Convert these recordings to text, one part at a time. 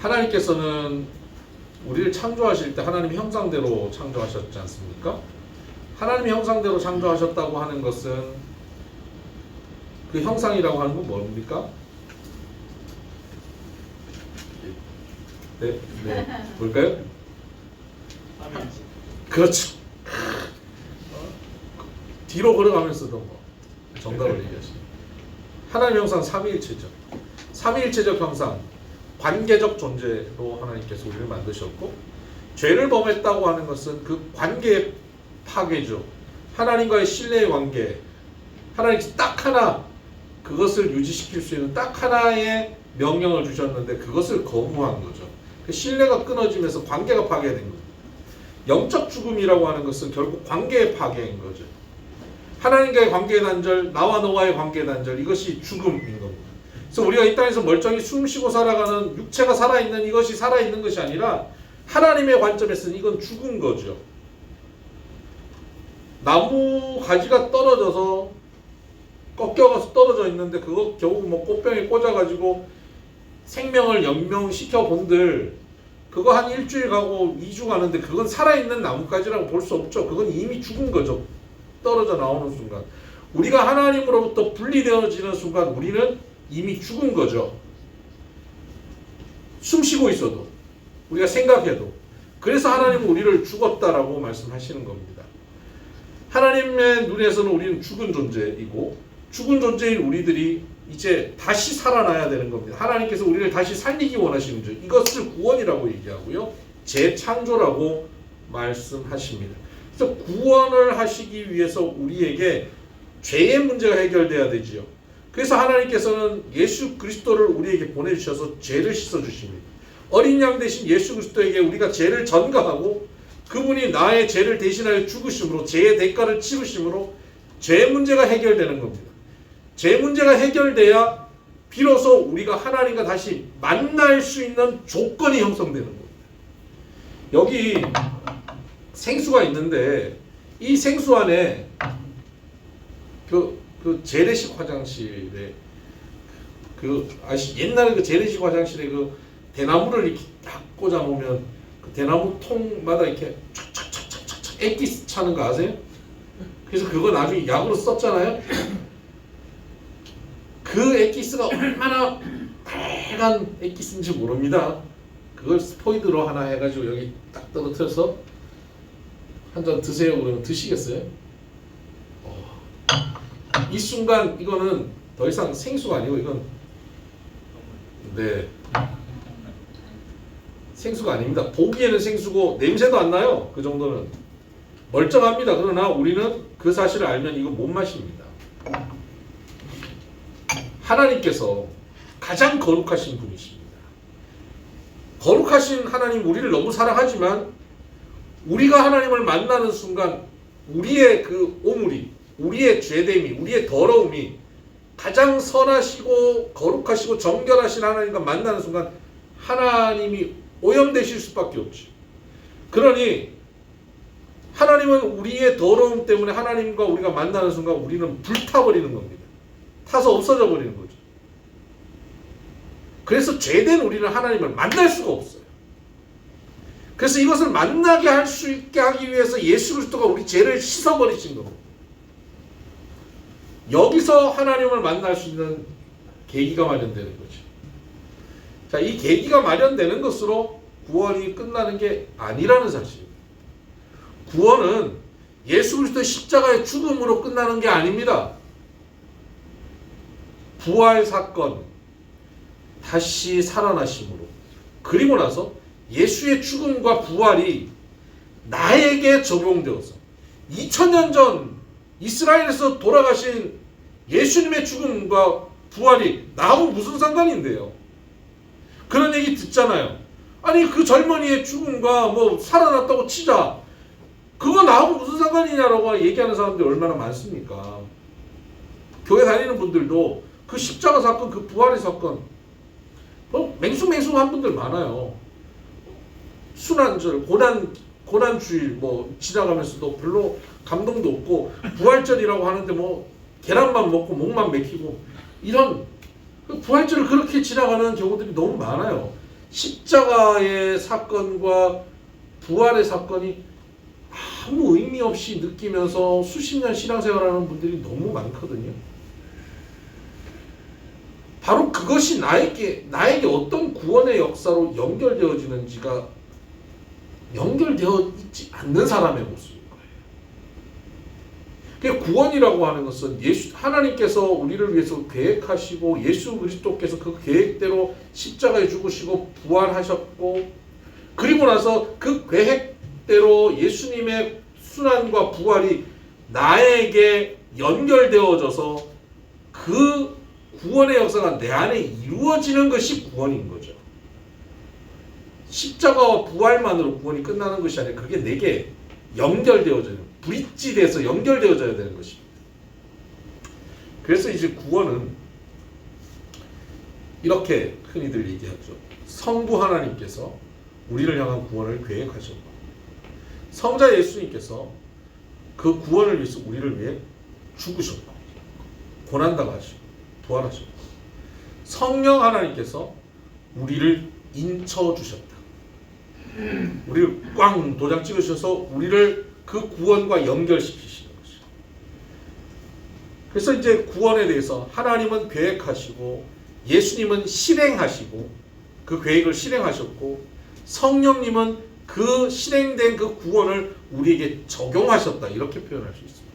하나님께서는 우리를 창조하실 때 하나님의 형상대로 창조하셨지 않습니까? 하나님의 형상대로 창조하셨다고 하는 것은 그 형상이라고 하는 건 뭡니까? 네, 뭘까요? 그렇죠. 뒤로 걸어가면서도 정답을 얘기하시죠. 하나님의 형상 삼위일체죠. 삼위일체적 형상, 관계적 존재로 하나님께서 우리를 만드셨고, 죄를 범했다고 하는 것은 그 관계의 파괴죠. 하나님과의 신뢰의 관계, 하나님께서 딱 하나 그것을 유지시킬 수 있는 딱 하나의 명령을 주셨는데 그것을 거부한 거죠. 그 신뢰가 끊어지면서 관계가 파괴된 거죠. 영적 죽음이라고 하는 것은 결국 관계의 파괴인 거죠. 하나님과의 관계의 단절, 나와 너와의 관계의 단절, 이것이 죽음인 겁니다. 그래서 우리가 이 땅에서 멀쩡히 숨쉬고 살아가는 육체가 살아있는 이것이 살아있는 것이 아니라 하나님의 관점에서는 이건 죽은 거죠. 나무 가지가 떨어져서 꺾여가서 떨어져 있는데 그거 겨우 뭐 꽃병에 꽂아가지고 생명을 연명시켜 본들 그거 한 일주일 가고 2주 가는데 그건 살아있는 나뭇가지라고 볼 수 없죠. 그건 이미 죽은 거죠. 떨어져 나오는 순간. 우리가 하나님으로부터 분리되어지는 순간 우리는 이미 죽은 거죠. 숨 쉬고 있어도 우리가 생각해도. 그래서 하나님은 우리를 죽었다라고 말씀하시는 겁니다. 하나님의 눈에서는 우리는 죽은 존재이고 죽은 존재인 우리들이 이제 다시 살아나야 되는 겁니다. 하나님께서 우리를 다시 살리기 원하시는 줄 이것을 구원이라고 얘기하고요. 재창조라고 말씀하십니다. 그래서 구원을 하시기 위해서 우리에게 죄의 문제가 해결돼야 되지요. 그래서 하나님께서는 예수 그리스도를 우리에게 보내주셔서 죄를 씻어주십니다. 어린 양 대신 예수 그리스도에게 우리가 죄를 전가하고 그분이 나의 죄를 대신하여 죽으심으로 죄의 대가를 치르심으로 죄 문제가 해결되는 겁니다. 죄 문제가 해결돼야 비로소 우리가 하나님과 다시 만날 수 있는 조건이 형성되는 겁니다. 여기 생수가 있는데 이 생수 안에 그 재래식 화장실에 옛날에 그 재래식 화장실에 그 대나무를 이렇게 딱 꽂아 놓으면 그 대나무 통마다 이렇게 촥촥촥촥촥 액기스 차는 거 아세요? 그래서 그거 나중에 약으로 썼잖아요. 그 액기스가 얼마나 빨간 액기스인지 모릅니다. 그걸 스포이드로 하나 해가지고 여기 딱 떨어뜨려서 한 잔 드세요. 그러면 드시겠어요? 이 순간 이거는 더 이상 생수가 아니고 이건 생수가 아닙니다. 보기에는 생수고 냄새도 안 나요. 그 정도는 멀쩡합니다. 그러나 우리는 그 사실을 알면 이거 못 마십니다. 하나님께서 가장 거룩하신 분이십니다. 거룩하신 하나님 우리를 너무 사랑하지만 우리가 하나님을 만나는 순간 우리의 그 오물이, 우리의 죄됨이, 우리의 더러움이 가장 선하시고 거룩하시고 정결하신 하나님과 만나는 순간 하나님이 오염되실 수밖에 없죠. 그러니 하나님은 우리의 더러움 때문에 하나님과 우리가 만나는 순간 우리는 불타버리는 겁니다. 타서 없어져 버리는 거죠. 그래서 죄된 우리는 하나님을 만날 수가 없어요. 그래서 이것을 만나게 할 수 있게 하기 위해서 예수 그리스도가 우리 죄를 씻어버리신 겁니다. 여기서 하나님을 만날 수 있는 계기가 마련되는 거죠. 자, 이 계기가 마련되는 것으로 구원이 끝나는 게 아니라는 사실입니다. 구원은 예수 그리스도의 십자가의 죽음으로 끝나는 게 아닙니다. 부활 사건, 다시 살아나심으로, 그리고 나서 예수의 죽음과 부활이 나에게 적용되어서 2000년 전 이스라엘에서 돌아가신 예수님의 죽음과 부활이 나하고 무슨 상관인데요? 그런 얘기 듣잖아요. 아니 그 젊은이의 죽음과 뭐 살아났다고 치자. 그거 나하고 무슨 상관이냐라고 얘기하는 사람들이 얼마나 많습니까? 교회 다니는 분들도 그 십자가 사건, 그 부활의 사건 맹숭맹숭한 분들 많아요. 순환절, 고난주일 뭐 지나가면서도 별로 감동도 없고 부활절이라고 하는데 뭐 계란만 먹고 목만 맥히고 이런 부활절을 그렇게 지나가는 경우들이 너무 많아요. 십자가의 사건과 부활의 사건이 아무 의미 없이 느끼면서 수십 년 신앙생활하는 분들이 너무 많거든요. 바로 그것이 나에게 어떤 구원의 역사로 연결되어지는지가 연결되어 있지 않는 사람의 모습인 거예요. 구원이라고 하는 것은 하나님께서 우리를 위해서 계획하시고 예수 그리스도께서 그 계획대로 십자가에 죽으시고 부활하셨고, 그리고 나서 그 계획대로 예수님의 순환과 부활이 나에게 연결되어져서 그 구원의 역사가 내 안에 이루어지는 것이 구원인 거죠. 십자가와 부활만으로 구원이 끝나는 것이 아니라 그게 내게 연결되어져요. 브릿지돼서 연결되어져야 되는 것입니다. 그래서 이제 구원은 이렇게 흔히들 얘기하죠. 성부 하나님께서 우리를 향한 구원을 계획하셨고, 성자 예수님께서 그 구원을 위해서 우리를 위해 죽으셨고, 고난당하시고 부활하셨고, 성령 하나님께서 우리를 인쳐주셨다. 우리를 꽝 도장 찍으셔서 우리를 그 구원과 연결시키시는 것이죠. 그래서 이제 구원에 대해서 하나님은 계획하시고 예수님은 실행하시고 그 계획을 실행하셨고, 성령님은 그 실행된 그 구원을 우리에게 적용하셨다, 이렇게 표현할 수 있습니다.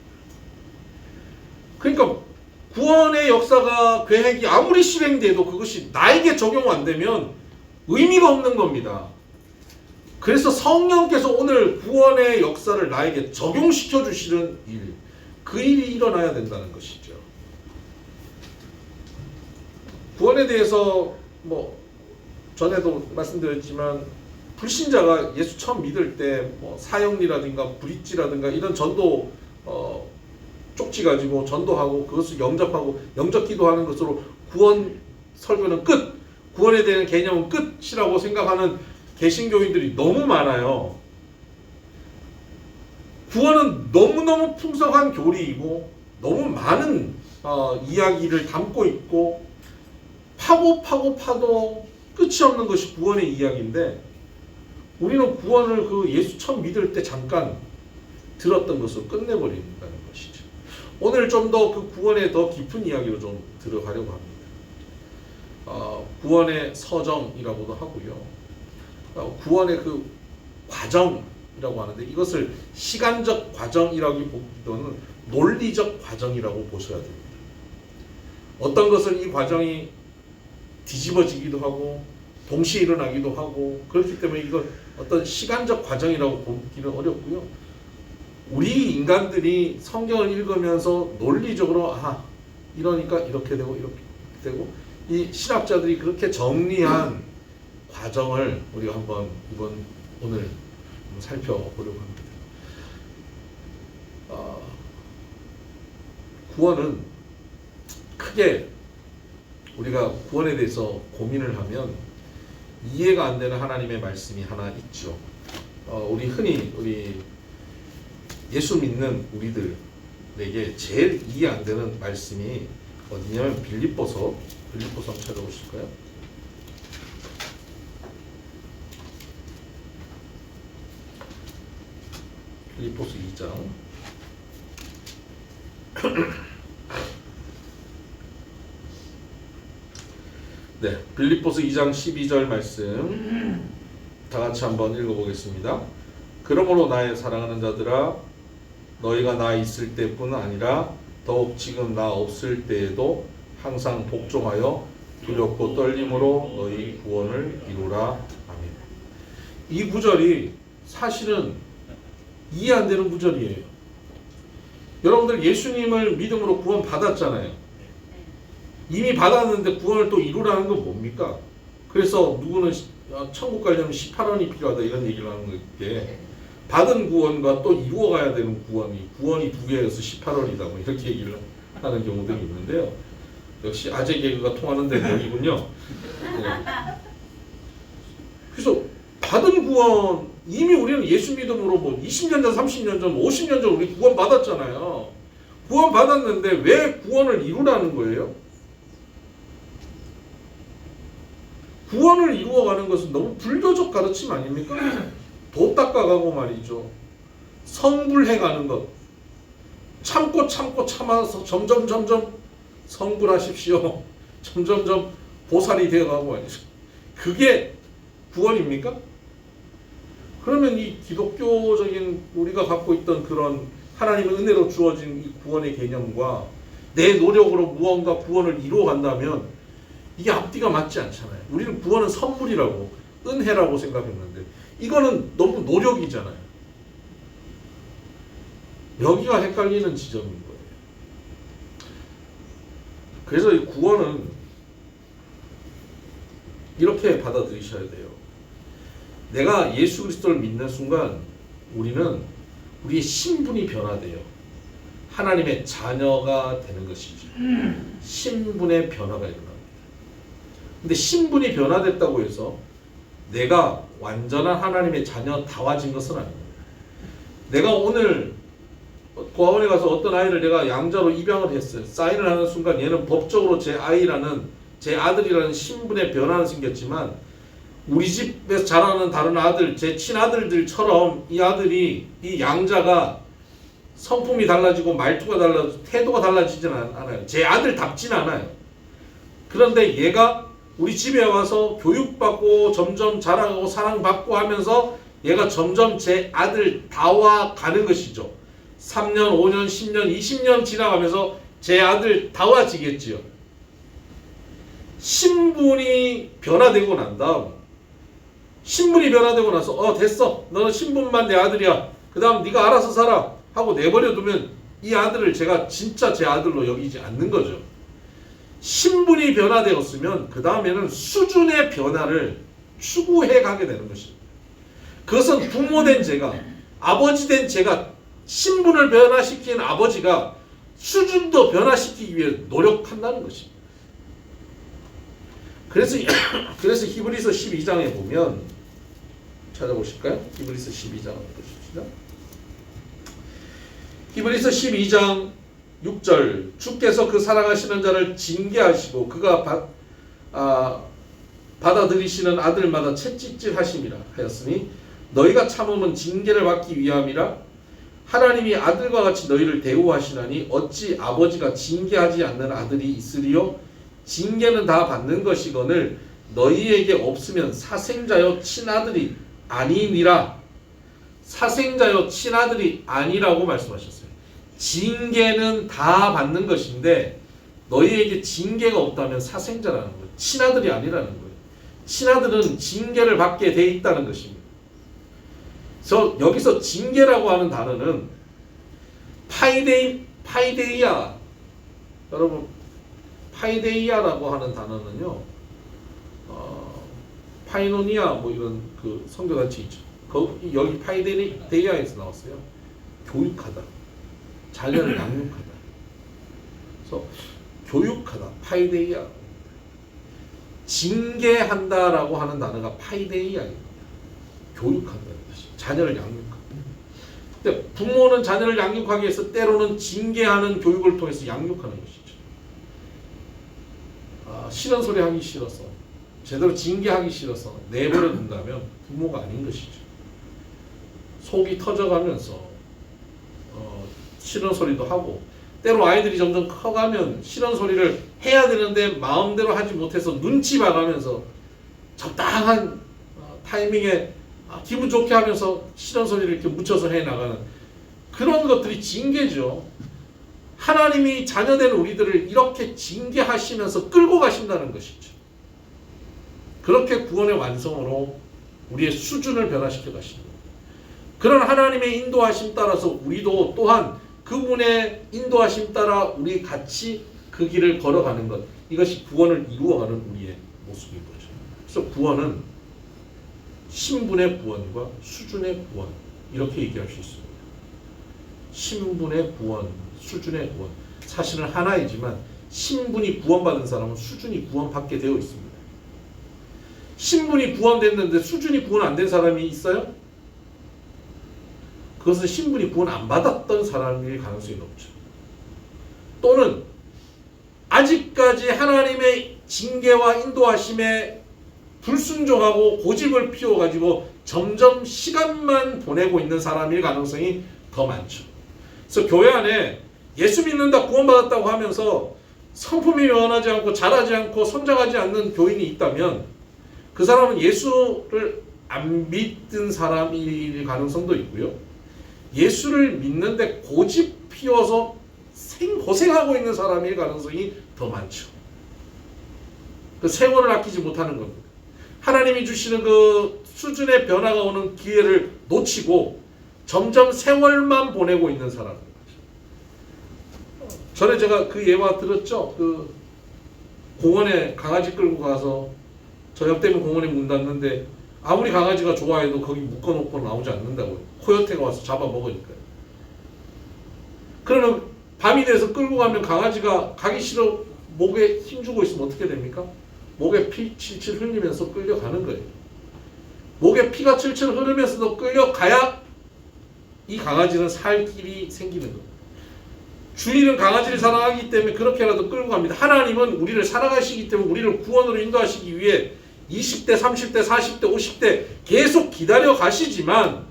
그러니까 구원의 역사가, 계획이 아무리 실행돼도 그것이 나에게 적용 안 되면 의미가 없는 겁니다. 그래서 성령께서 오늘 구원의 역사를 나에게 적용시켜 주시는 일, 그 일이 일어나야 된다는 것이죠. 구원에 대해서 전에도 말씀드렸지만, 불신자가 예수 처음 믿을 때 사형리라든가 브릿지라든가 이런 전도 쪽지 가지고 전도하고 그것을 영접하고 영접 기도하는 것으로 구원 설교는 끝, 구원에 대한 개념은 끝이라고 생각하는 개신교인들이 너무 많아요. 구원은 너무너무 풍성한 교리이고 너무 많은 이야기를 담고 있고, 파도 끝이 없는 것이 구원의 이야기인데, 우리는 구원을 그 예수 처음 믿을 때 잠깐 들었던 것으로 끝내버린다는 것이죠. 오늘 좀 더 그 구원의 더 깊은 이야기로 좀 들어가려고 합니다. 구원의 서정이라고도 하고요. 구원의 그 과정이라고 하는데, 이것을 시간적 과정이라기보다는 논리적 과정이라고 보셔야 됩니다. 어떤 것은 이 과정이 뒤집어지기도 하고 동시에 일어나기도 하고, 그렇기 때문에 이걸 어떤 시간적 과정이라고 보기는 어렵고요. 우리 인간들이 성경을 읽으면서 논리적으로 이러니까 이렇게 되고 이렇게 되고, 이 신학자들이 그렇게 정리한 과정을 우리가 오늘 살펴보려고 합니다. 구원은 크게 우리가 구원에 대해서 고민을 하면 이해가 안 되는 하나님의 말씀이 하나 있죠. 우리 예수 믿는 우리들에게 제일 이해 안 되는 말씀이 어디냐면 빌립보서 한번 찾아보실까요? 빌립보서 2장 네, 빌립보서 2장 12절 말씀 다 같이 한번 읽어보겠습니다. 그러므로 나의 사랑하는 자들아, 너희가 나 있을 때뿐 아니라 더욱 지금 나 없을 때에도 항상 복종하여 두렵고 떨림으로 너희 구원을 이루라. 아멘. 이 구절이 사실은 이해 안 되는 구절이에요. 여러분들 예수님을 믿음으로 구원 받았잖아요. 이미 받았는데 구원을 또 이루라는 건 뭡니까? 그래서 누구는 천국 가려면 18원이 필요하다 이런 얘기를 하는 게, 받은 구원과 또 이루어가야 되는 구원이 두 개여서 18원이다 이렇게 얘기를 하는 경우들이 있는데요. 역시 아재 개그가 통하는 대목이군요. 네. 그래서 받은 구원, 이미 우리는 예수 믿음으로 20년 전, 30년 전, 50년 전 우리 구원 받았잖아요. 구원 받았는데 왜 구원을 이루라는 거예요? 구원을 이루어가는 것은 너무 불교적 가르침 아닙니까? 도 닦아가고 말이죠. 성불해가는 것. 참고 참아서 점점 성불하십시오. 점점 보살이 되어가고 말이죠. 그게 구원입니까? 그러면 이 기독교적인 우리가 갖고 있던 그런 하나님의 은혜로 주어진 이 구원의 개념과 내 노력으로 무언가 구원을 이루어간다면 이게 앞뒤가 맞지 않잖아요. 우리는 구원은 선물이라고 은혜라고 생각했는데 이거는 너무 노력이잖아요. 여기가 헷갈리는 지점인 거예요. 그래서 이 구원은 이렇게 받아들이셔야 돼요. 내가 예수 그리스도를 믿는 순간 우리는 우리의 신분이 변화돼요. 하나님의 자녀가 되는 것이죠. 신분의 변화가 일어납니다. 근데 신분이 변화됐다고 해서 내가 완전한 하나님의 자녀다워진 것은 아닙니다. 내가 오늘 고아원에 가서 어떤 아이를 내가 양자로 입양을 했어요. 사인을 하는 순간 얘는 법적으로 제 아이라는, 제 아들이라는 신분의 변화는 생겼지만 우리 집에서 자라는 다른 아들, 제 친아들들처럼 이 아들이, 이 양자가 성품이 달라지고 말투가 달라지고 태도가 달라지진 않아요. 제 아들답진 않아요. 그런데 얘가 우리 집에 와서 교육받고 점점 자라고 사랑받고 하면서 얘가 점점 제 아들다워 가는 것이죠. 3년, 5년, 10년, 20년 지나가면서 제 아들다워지겠지요. 신분이 변화되고 난 다음, 신분이 변화되고 나서 됐어, 너는 신분만 내 아들이야, 그 다음 네가 알아서 살아 하고 내버려두면 이 아들을 제가 진짜 제 아들로 여기지 않는 거죠. 신분이 변화되었으면 그 다음에는 수준의 변화를 추구해 가게 되는 것입니다. 그것은 부모된 제가, 아버지된 제가, 신분을 변화시킨 아버지가 수준도 변화시키기 위해 노력한다는 것입니다. 그래서 히브리서 12장에 보면 찾아보실까요? 히브리서 12장 보십시다. 히브리서 12장 6절, 주께서 그 사랑하시는 자를 징계하시고 그가 받아들이시는 아들마다 채찍질 하심이라 하였으니 너희가 참음은 징계를 받기 위함이라. 하나님이 아들과 같이 너희를 대우하시나니 어찌 아버지가 징계하지 않는 아들이 있으리요? 징계는 다 받는 것이거늘 너희에게 없으면 사생자여 친아들이 아니니라. 사생자여 친아들이 아니라고 말씀하셨어요. 징계는 다 받는 것인데 너희에게 징계가 없다면 사생자라는 거예요. 친아들이 아니라는 거예요. 친아들은 징계를 받게 돼 있다는 것입니다. 그래서 여기서 징계라고 하는 단어는 파이데이아, 여러분 파이데이아라고 하는 단어는요, 파이노니아 뭐 이런 그 선교단체 있죠. 여기 파이데이아에서 나왔어요. 교육하다, 자녀를 양육하다. 그래서 교육하다, 파이데이아. 징계한다라고 하는 단어가 파이데이아입니다. 교육한다는 것이, 자녀를 양육한다. 근데 부모는 자녀를 양육하기 위해서 때로는 징계하는 교육을 통해서 양육하는 것이죠. 싫은 소리 하기 싫어서, 제대로 징계하기 싫어서 내버려 둔다면 부모가 아닌 것이죠. 속이 터져가면서 싫은 소리도 하고, 때로 아이들이 점점 커가면 싫은 소리를 해야 되는데 마음대로 하지 못해서 눈치 봐가면서 적당한 타이밍에 기분 좋게 하면서 싫은 소리를 이렇게 묻혀서 해나가는 그런 것들이 징계죠. 하나님이 자녀된 우리들을 이렇게 징계하시면서 끌고 가신다는 것이죠. 그렇게 구원의 완성으로 우리의 수준을 변화시켜 가십니다. 그런 하나님의 인도하심 따라서 우리도 또한 그분의 인도하심 따라 우리 같이 그 길을 걸어가는 것, 이것이 구원을 이루어가는 우리의 모습인 거죠. 그래서 구원은 신분의 구원과 수준의 구원, 이렇게 얘기할 수 있습니다. 신분의 구원, 수준의 구원, 사실은 하나이지만 신분이 구원받은 사람은 수준이 구원받게 되어 있습니다. 신분이 구원됐는데 수준이 구원 안 된 사람이 있어요? 그것은 신분이 구원 안 받았던 사람일 가능성이 높죠. 또는 아직까지 하나님의 징계와 인도하심에 불순종하고 고집을 피워가지고 점점 시간만 보내고 있는 사람일 가능성이 더 많죠. 그래서 교회 안에 예수 믿는다 구원받았다고 하면서 성품이 변하지 않고 자라지 않고 성장하지 않는 교인이 있다면 그 사람은 예수를 안 믿는 사람일 가능성도 있고요. 예수를 믿는데 고집 피워서 고생하고 있는 사람일 가능성이 더 많죠. 그 세월을 아끼지 못하는 겁니다. 하나님이 주시는 그 수준의 변화가 오는 기회를 놓치고 점점 세월만 보내고 있는 사람입니다. 전에 제가 그 예화 들었죠? 그 공원에 강아지 끌고 가서 저녁 되면 공원에 문 닫는데 아무리 강아지가 좋아해도 거기 묶어놓고 나오지 않는다고요. 코요테가 와서 잡아먹으니까요. 그러면 밤이 돼서 끌고 가면 강아지가 가기 싫어 목에 힘주고 있으면 어떻게 됩니까? 목에 피 칠칠 흘리면서 끌려가는 거예요. 목에 피가 칠칠 흐르면서도 끌려가야 이 강아지는 살 길이 생기는 겁니다. 주인은 강아지를 사랑하기 때문에 그렇게라도 끌고 갑니다. 하나님은 우리를 사랑하시기 때문에 우리를 구원으로 인도하시기 위해 20대, 30대, 40대, 50대 계속 기다려 가시지만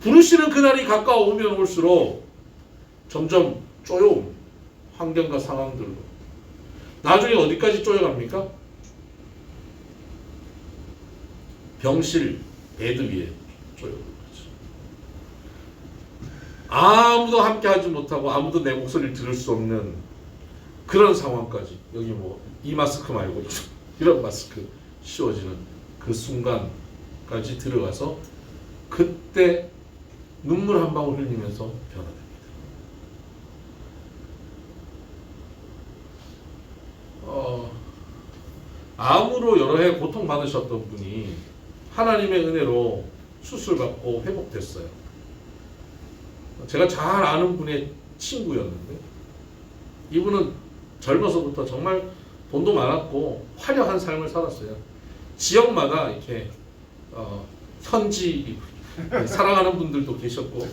부르시는 그날이 가까워오면 올수록 점점 쪼여옵니다. 환경과 상황들로. 나중에 어디까지 쪼여갑니까? 병실 베드 위에 쪼여옵니다. 아무도 함께 하지 못하고 아무도 내 목소리를 들을 수 없는 그런 상황까지, 여기 뭐 이 마스크 말고 이런 마스크 씌워지는 그 순간까지 들어가서 그때 눈물 한 방울 흘리면서 변화됩니다. 암으로 여러 해 고통받으셨던 분이 하나님의 은혜로 수술받고 회복됐어요. 제가 잘 아는 분의 친구였는데 이분은 젊어서부터 정말 돈도 많았고 화려한 삶을 살았어요. 지역마다 이렇게 현지 사랑하는 분들도 계셨고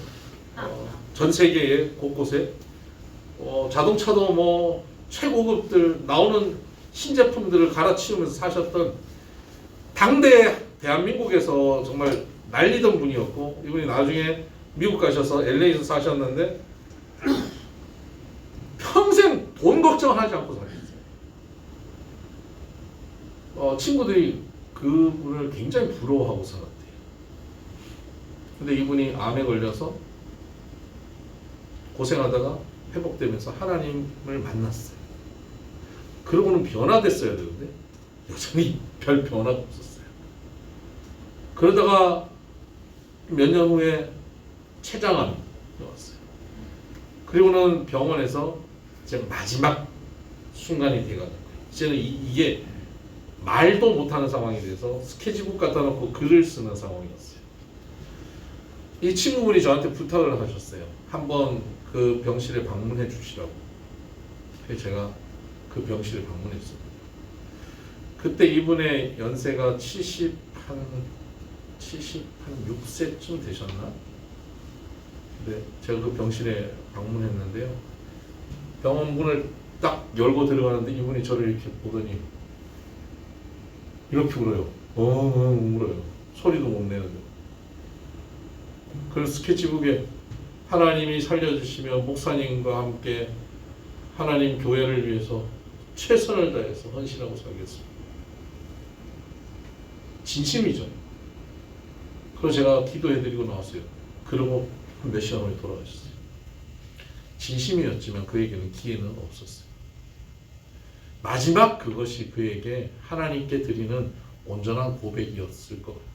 전 세계의 곳곳에 자동차도 뭐 최고급들 나오는 신제품들을 갈아치우면서 사셨던 당대 대한민국에서 정말 날리던 분이었고 이분이 나중에 미국 가셔서 LA에서 사셨는데 평생 돈 걱정을 하지 않고 살았어요. 친구들이 그분을 굉장히 부러워하고 살았대요. 근데 이분이 암에 걸려서 고생하다가 회복되면서 하나님을 만났어요. 그러고는 변화됐어야 되는데 여전히 별 변화가 없었어요. 그러다가 몇 년 후에 췌장암이 왔어요. 그리고는 병원에서 이제 마지막 순간이 돼가는 거예요. 이제는 이게 말도 못하는 상황이 돼서 스케치북 갖다 놓고 글을 쓰는 상황이었어요. 이 친구분이 저한테 부탁을 하셨어요. 한번 그 병실에 방문해 주시라고. 그래서 제가 그 병실에 방문했어요. 그때 이분의 연세가 76세쯤 되셨나? 근데 제가 그 병실에 방문했는데요. 병원 문을 딱 열고 들어가는데 이분이 저를 이렇게 보더니 이렇게 울어요. 울어요. 소리도 못 내는데. 그 스케치북에 하나님이 살려주시며 목사님과 함께 하나님 교회를 위해서 최선을 다해서 헌신하고 살겠습니다. 진심이죠. 그래서 제가 기도해드리고 나왔어요. 그러고 몇 시간 후에 돌아가셨어요. 진심이었지만 그에게는 기회는 없었어요. 마지막 그것이 그에게 하나님께 드리는 온전한 고백이었을 것 같아요.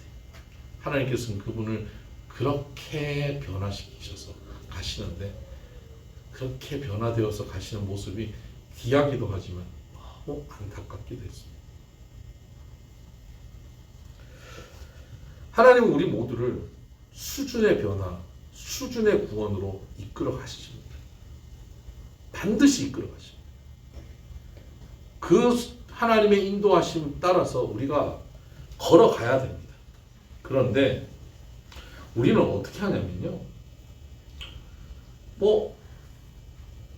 하나님께서는 그분을 그렇게 변화시키셔서 가시는데 그렇게 변화되어서 가시는 모습이 귀하기도 하지만 너무 안타깝기도 했습니다. 하나님은 우리 모두를 수준의 변화, 수준의 구원으로 이끌어 가십니다. 반드시 이끌어 가십니다. 그 하나님의 인도하심 따라서 우리가 걸어가야 됩니다. 그런데 우리는 어떻게 하냐면요.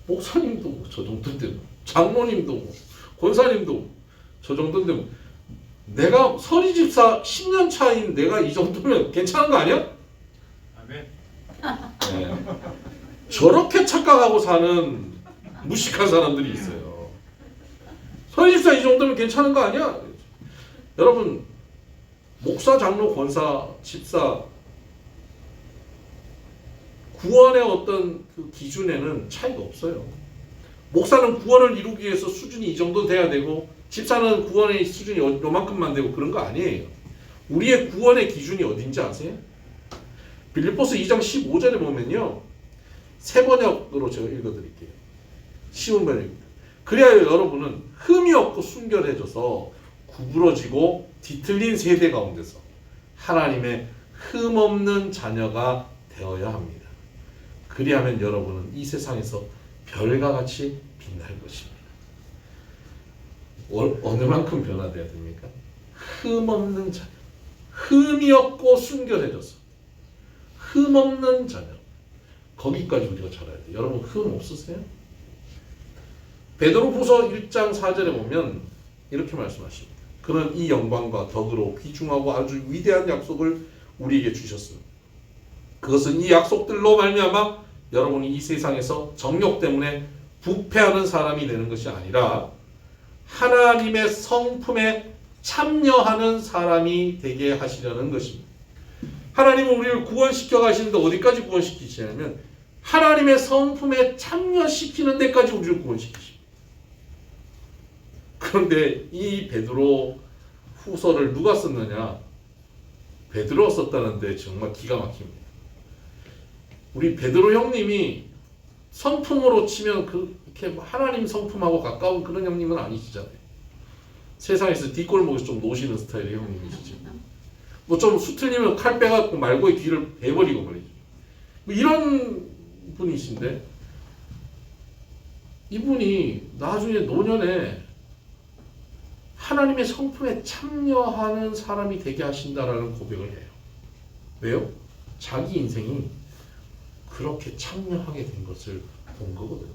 목사님도 저 정도 때는 장로님도 권사님도 저 정도인데 내가 서리 집사 10년 차인 내가 이 정도면 괜찮은 거 아니야? 아멘. 네. 저렇게 착각하고 사는 무식한 사람들이 있어요. 서리 집사 이 정도면 괜찮은 거 아니야? 여러분 목사, 장로, 권사, 집사 구원의 어떤 그 기준에는 차이가 없어요. 목사는 구원을 이루기 위해서 수준이 이 정도 돼야 되고 집사는 구원의 수준이 요만큼만 되고 그런 거 아니에요. 우리의 구원의 기준이 어딘지 아세요? 빌립보서 2장 15절에 보면요. 새 번역으로 제가 읽어드릴게요. 쉬운 번역입니다. 그리하여 여러분은 흠이 없고 순결해져서 구부러지고 뒤틀린 세대 가운데서 하나님의 흠 없는 자녀가 되어야 합니다. 그리하면 여러분은 이 세상에서 별과 같이 빛날 것입니다. 어느 만큼 변화돼야 됩니까? 흠 없는 자녀. 흠이 없고 순결해져서 흠 없는 자녀. 거기까지 우리가 자라야 돼요. 여러분 흠 없으세요? 베드로후서 1장 4절에 보면 이렇게 말씀하십니다. 그는 이 영광과 덕으로 귀중하고 아주 위대한 약속을 우리에게 주셨습니다. 그것은 이 약속들로 말미암아 여러분이 이 세상에서 정욕 때문에 부패하는 사람이 되는 것이 아니라 하나님의 성품에 참여하는 사람이 되게 하시려는 것입니다. 하나님은 우리를 구원시켜 가시는데 어디까지 구원시키시냐면 하나님의 성품에 참여시키는 데까지 우리를 구원시키십니다. 그런데 이 베드로 후서를 누가 썼느냐? 베드로가 썼다는데 정말 기가 막힙니다. 우리 베드로 형님이 성품으로 치면 그렇게 하나님 성품하고 가까운 그런 형님은 아니시잖아요. 세상에서 뒷골목에서 좀 노시는 스타일의 형님이시죠. 뭐 좀 수틀리면 칼 빼갖고 말고의 귀를 베버리고 말이죠. 뭐 이런 분이신데 이분이 나중에 노년에 하나님의 성품에 참여하는 사람이 되게 하신다라는 고백을 해요. 왜요? 자기 인생이 그렇게 참여하게 된 것을 본 거거든요.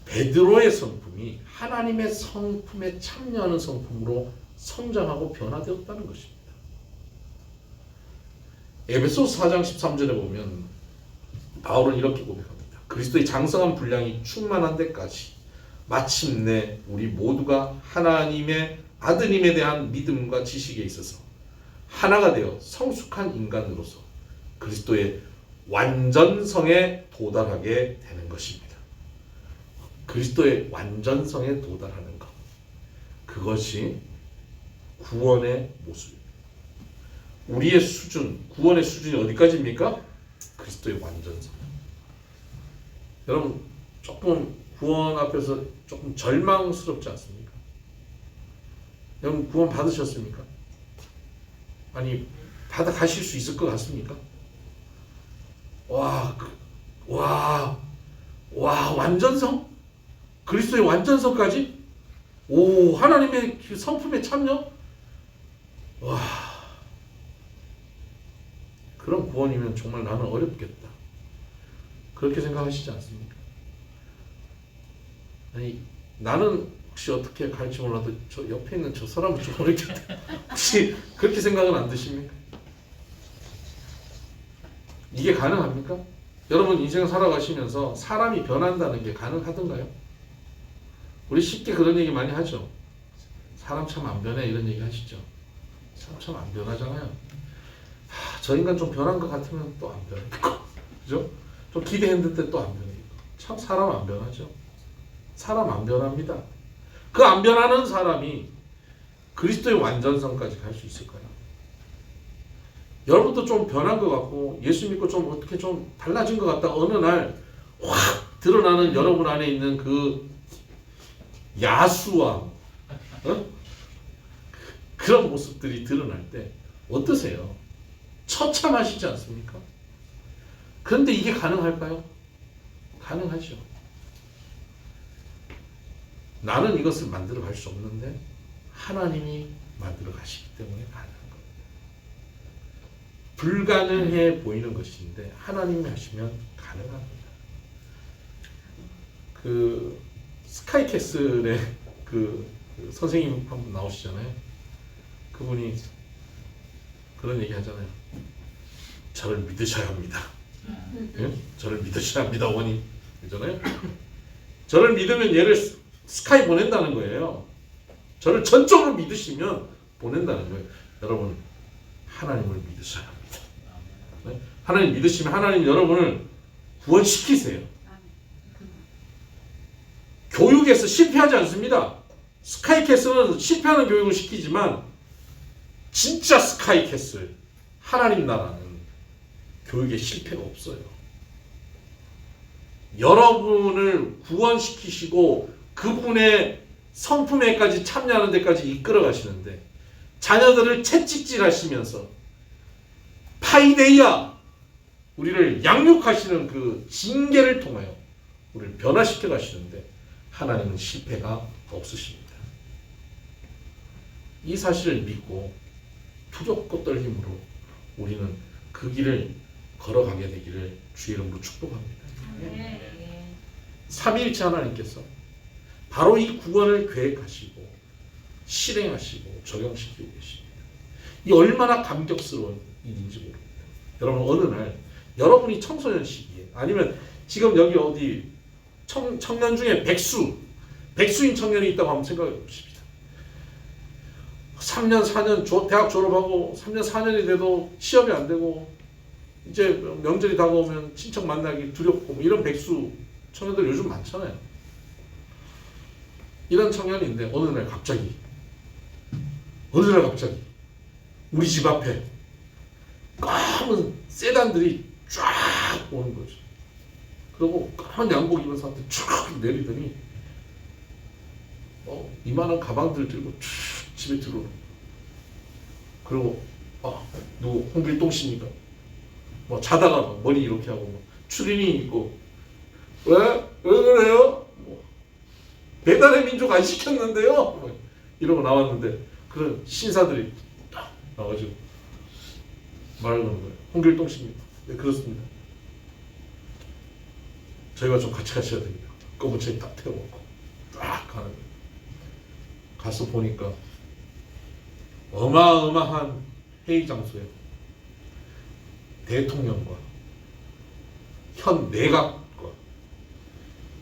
베드로의 성품이 하나님의 성품에 참여하는 성품으로 성장하고 변화되었다는 것입니다. 에베소서 4장 13절에 보면 바울은 이렇게 고백합니다. 그리스도의 장성한 분량이 충만한 데까지 마침내 우리 모두가 하나님의 아드님에 대한 믿음과 지식에 있어서 하나가 되어 성숙한 인간으로서 그리스도의 완전성에 도달하게 되는 것입니다. 그리스도의 완전성에 도달하는 것. 그것이 구원의 모습입니다. 우리의 수준, 구원의 수준이 어디까지입니까? 그리스도의 완전성. 여러분, 조금 구원 앞에서 조금 절망스럽지 않습니까? 여러분 구원 받으셨습니까? 아니 받아가실 수 있을 것 같습니까? 와 완전성? 그리스도의 완전성까지? 오 하나님의 그 성품에 참여? 와 그런 구원이면 정말 나는 어렵겠다. 그렇게 생각하시지 않습니까? 아니 나는 혹시 어떻게 갈지 몰라도 저 옆에 있는 저 사람은 좀 어렵겠다. 혹시 그렇게 생각은 안 드십니까? 이게 가능합니까? 여러분 인생 살아가시면서 사람이 변한다는 게 가능하던가요? 우리 쉽게 그런 얘기 많이 하죠. 사람 참 안 변해 이런 얘기 하시죠. 사람 참 안 변하잖아요. 저 인간 좀 변한 것 같으면 또 안 변하고 그죠? 좀 기대했는데 또 안 변하고 참 사람 안 변하죠. 사람 안 변합니다. 그 안 변하는 사람이 그리스도의 완전성까지 갈 수 있을까요? 여러분도 좀 변한 것 같고 예수 믿고 좀 어떻게 좀 달라진 것 같다 어느 날 확 드러나는 여러분 안에 있는 그 야수와 그런 모습들이 드러날 때 어떠세요? 처참하시지 않습니까? 그런데 이게 가능할까요? 가능하죠. 나는 이것을 만들어 갈 수 없는데 하나님이 만들어 가시기 때문에 가능한 겁니다. 불가능해 보이는 것인데 하나님이 하시면 가능합니다. 그 스카이캐슬의 그 그 선생님 한 분 나오시잖아요. 그분이 그런 얘기 하잖아요. 저를 믿으셔야 합니다. 예? 저를 믿으셔야 합니다, 어머니. 그러잖아요. 저를 믿으면 얘를 스카이 보낸다는 거예요. 저를 전적으로 믿으시면 보낸다는 거예요. 여러분, 하나님을 믿으셔야 합니다. 네? 하나님 믿으시면 하나님 여러분을 구원시키세요. 교육에서 실패하지 않습니다. 스카이캐슬은 실패하는 교육을 시키지만 진짜 스카이캐슬, 하나님 나라는 교육에 실패가 없어요. 여러분을 구원시키시고 그분의 성품에까지 참여하는 데까지 이끌어 가시는데 자녀들을 채찍질 하시면서 파이데이아, 우리를 양육하시는 그 징계를 통하여 우리를 변화시켜 가시는데 하나님은 실패가 없으십니다. 이 사실을 믿고 두렵고 떨림으로 우리는 그 길을 걸어가게 되기를 주의 이름으로 축복합니다. 삼위일체 하나님께서 바로 이 구원을 계획하시고 실행하시고 적용시키고 계십니다. 이 얼마나 감격스러운 일인지 모릅니다. 여러분, 어느 날 여러분이 청소년 시기에 아니면 지금 여기 어디 청년 중에 백수인 청년이 있다고 한번 생각해 보십시다. 3년 4년 대학 졸업하고 3년 4년이 돼도 취업이 안 되고 이제 명절이 다가오면 친척 만나기 두렵고 뭐 이런 백수 청년들 요즘 많잖아요. 이런 청년인데 어느 날 갑자기 우리 집 앞에 까만 세단들이 쫙 오는 거죠. 그리고 까만 양복 입은 사람들 쫙 내리더니 이만한 가방들 들고 쭉 집에 들어오는 거예요. 그리고 누구 홍길동 씨입니까? 뭐 자다가 막 머리 이렇게 하고 뭐 추리닝 입고 왜 그래요? 뭐 배달의 민족 안 시켰는데요? 뭐 이러고 나왔는데 그런 신사들이 딱 나와가지고 말을 하는 거예요. 홍길동 씨입니다. 네, 그렇습니다. 저희가 좀 같이 가셔야 됩니다. 검은 차에 딱 태워놓고 딱 가는 거예요. 가서 보니까 어마어마한 회의 장소에 대통령과 현 내각과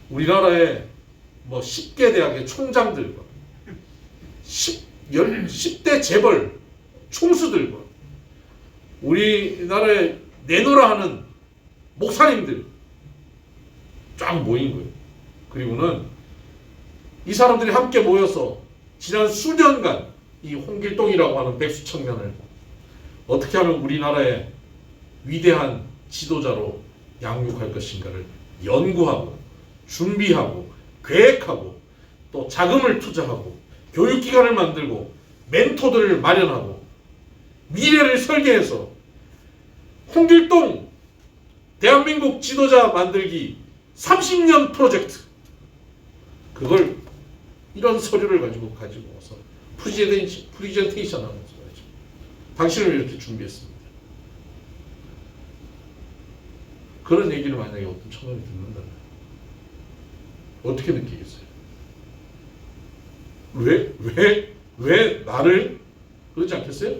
우리나라의 뭐 10개 대학의 총장들과 10대 재벌 총수들과 우리나라에 내노라 하는 목사님들 쫙 모인 거예요. 그리고는 이 사람들이 함께 모여서 지난 수년간 이 홍길동이라고 하는 백수 청년을 어떻게 하면 우리나라의 위대한 지도자로 양육할 것인가를 연구하고 준비하고 계획하고 또 자금을 투자하고 교육기관을 만들고 멘토들을 마련하고 미래를 설계해서 홍길동 대한민국 지도자 만들기 30년 프로젝트, 그걸 이런 서류를 가지고 와서 프리젠테이션 하면서 당신을 이렇게 준비했습니다. 그런 얘기를 만약에 어떤 청년이 듣는다면 어떻게 느끼겠어요? 왜 나를 그러지 않겠어요?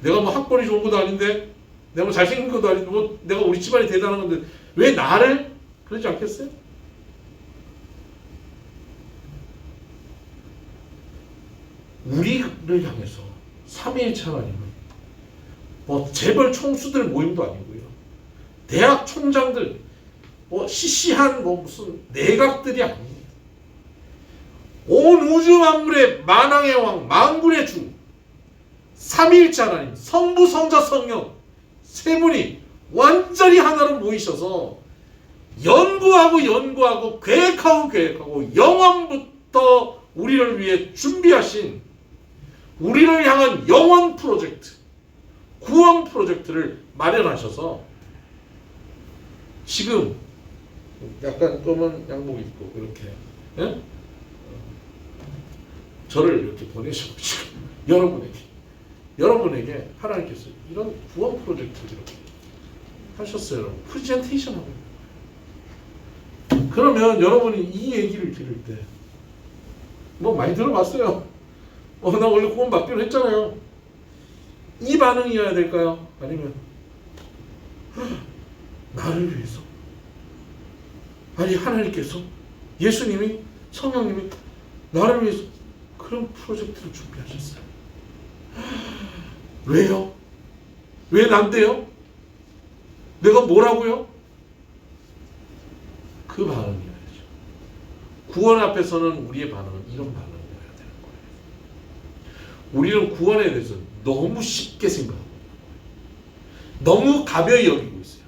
내가 뭐 학벌이 좋은 것도 아닌데, 내가 뭐 잘생긴 것도 아닌데, 뭐 내가 우리 집안이 대단한 건데 왜 나를 그러지 않겠어요? 우리를 향해서 삼위일체 하나님은 뭐 재벌 총수들 모임도 아니고요, 대학 총장들 뭐 시시한 뭐 무슨 내각들이 아닙니다. 온 우주 만물의 만왕의 왕, 만군의 주 삼위일체 하나님, 성부, 성자, 성령 세 분이 완전히 하나로 모이셔서 연구하고 계획하고 영원부터 우리를 위해 준비하신 우리를 향한 영원 프로젝트, 구원 프로젝트를 마련하셔서 지금 약간 검은 양복 입고 이렇게, 예? 저를 이렇게 보내시고 지금 여러분에게 하나님께서 이런 구원 프로젝트를 이렇게 하셨어요. 여러분. 프레젠테이션 하고. 그러면 여러분이 이 얘기를 들을 때 뭐 많이 들어봤어요. 나 원래 구원 받기로 했잖아요. 이 반응이어야 될까요? 아니면 나를 위해서, 아니 하나님께서, 예수님이, 성령님이 나를 위해서 그런 프로젝트를 준비하셨어요. 왜요? 왜 난데요? 내가 뭐라고요? 그 반응이어야죠. 구원 앞에서는 우리의 반응은 이런 반응이어야 되는 거예요. 우리는 구원에 대해서 너무 쉽게 생각하고 너무 가벼이 여기고 있어요.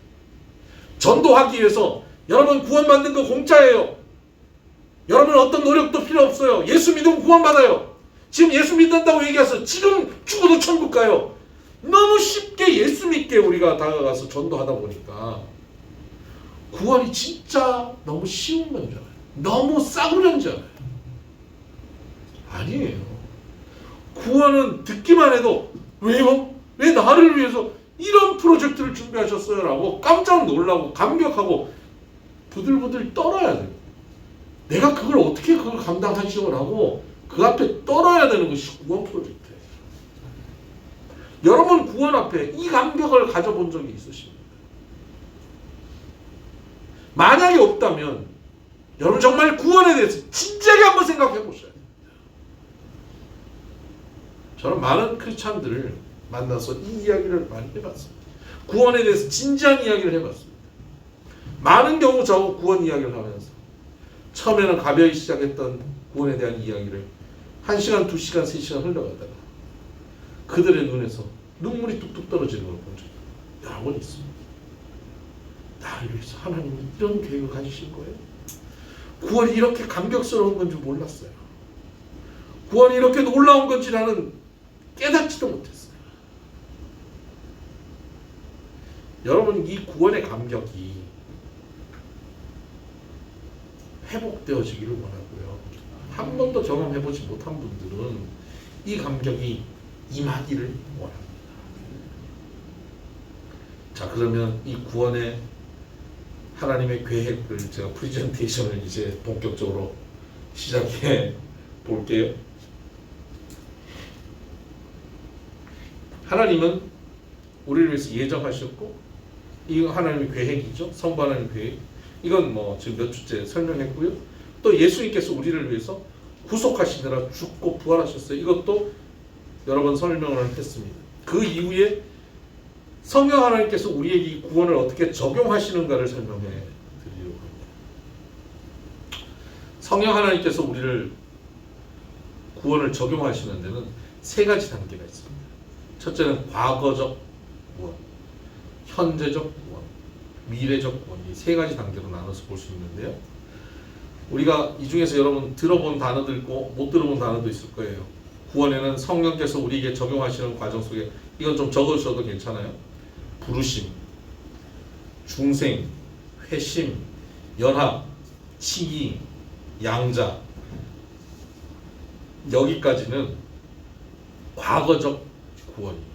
전도하기 위해서 여러분 구원받는 거 공짜예요. 여러분 어떤 노력도 필요 없어요. 예수 믿으면 구원받아요. 지금 예수 믿는다고 얘기해서 지금 죽어도 천국 가요. 너무 쉽게 예수 믿게 우리가 다가가서 전도하다 보니까 구원이 진짜 너무 쉬운 건 줄 알아요. 너무 싸구려인 줄 알아요. 아니에요. 구원은 듣기만 해도 왜요? 왜 나를 위해서 이런 프로젝트를 준비하셨어요? 라고 깜짝 놀라고 감격하고 부들부들 떨어야 돼요. 내가 그걸 어떻게 그걸 감당하시오? 라고 그 앞에 떨어야 되는 것이 구원 프로젝트예요. 여러분 구원 앞에 이 감격을 가져본 적이 있으십니까? 만약에 없다면 여러분 정말 구원에 대해서 진지하게 한번 생각해 보셔야 돼요. 저는 많은 크리스찬들을 만나서 이 이야기를 많이 해봤습니다. 구원에 대해서 진지한 이야기를 해봤습니다. 많은 경우 저하고 구원 이야기를 하면서 처음에는 가벼이 시작했던 구원에 대한 이야기를 1시간, 2시간, 3시간 흘러가다가 그들의 눈에서 눈물이 뚝뚝 떨어지는 걸 본 적이 여러 번 있습니다. 나를 위해서 하나님이 이런 계획을 가지신 거예요? 구원이 이렇게 감격스러운 건지 몰랐어요. 구원이 이렇게 놀라운 건지 나는 깨닫지도 못했어요. 여러분 이 구원의 감격이 회복되어지기를 원하고요. 한 번도 경험해보지 못한 분들은 이 감격이 임하기를 원합니다. 자, 그러면 이 구원의 하나님의 계획을 제가 프레젠테이션을 이제 본격적으로 시작해 볼게요. 하나님은 우리를 위해서 예정하셨고 이거 하나님의 계획이죠. 성부 하나님의 계획. 이건 뭐 지금 몇 주째 설명했고요. 또 예수님께서 우리를 위해서 구속하시느라 죽고 부활하셨어요. 이것도 여러 번 설명을 했습니다. 그 이후에 성령 하나님께서 우리에게 이 구원을 어떻게 적용하시는가를 설명해 드리려고 합니다. 성령 하나님께서 우리를 구원을 적용하시는 데는 세 가지 단계가 있습니다. 첫째는 과거적 구원, 현재적 구원, 미래적 구원, 이 세 가지 단계로 나눠서 볼 수 있는데요. 우리가 이 중에서 여러분 들어본 단어도 있고 못 들어본 단어도 있을 거예요. 구원에는 성령께서 우리에게 적용하시는 과정 속에 이건 좀 적으셔도 괜찮아요. 부르심, 중생, 회심, 연합, 칭의, 양자, 여기까지는 과거적 구원입니다.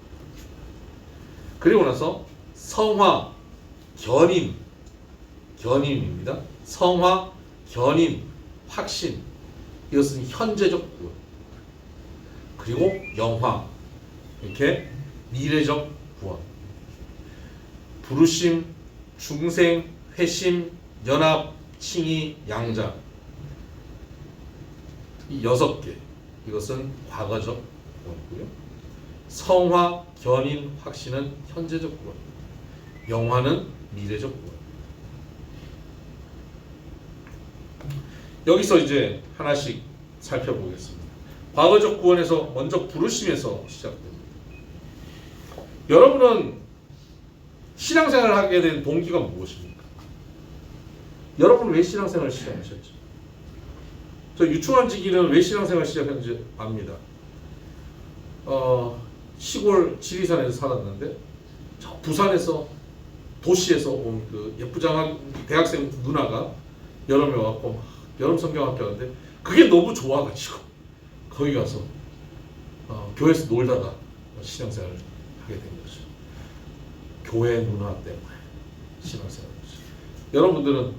그리고 나서 성화, 견인입니다. 성화, 견인, 확신, 이것은 현재적 구원. 그리고 영화, 이렇게 미래적 구원. 부르심, 중생, 회심, 연합, 칭의, 양자, 이 6개, 이것은 과거적 구원이고요. 성화, 견인, 확신은 현재적 구원, 영화는 미래적 구원. 여기서 이제 하나씩 살펴보겠습니다. 과거적 구원에서 먼저 부르심에서 시작됩니다. 여러분은 신앙생활을 하게 된 동기가 무엇입니까? 여러분은 왜 신앙생활을 시작하셨죠? 저 유충한 지기는 왜 신앙생활을 시작했는지 압니다. 시골 지리산에서 살았는데 저 부산에서 도시에서 온 그 예쁘장한 대학생 누나가 여름에 와서 여름 성경학교 하는데 그게 너무 좋아가지고 거기 가서 교회에서 놀다가 신앙생활을 하게 된 거죠. 교회 누나 때문에 신앙생활을 했죠. 여러분들은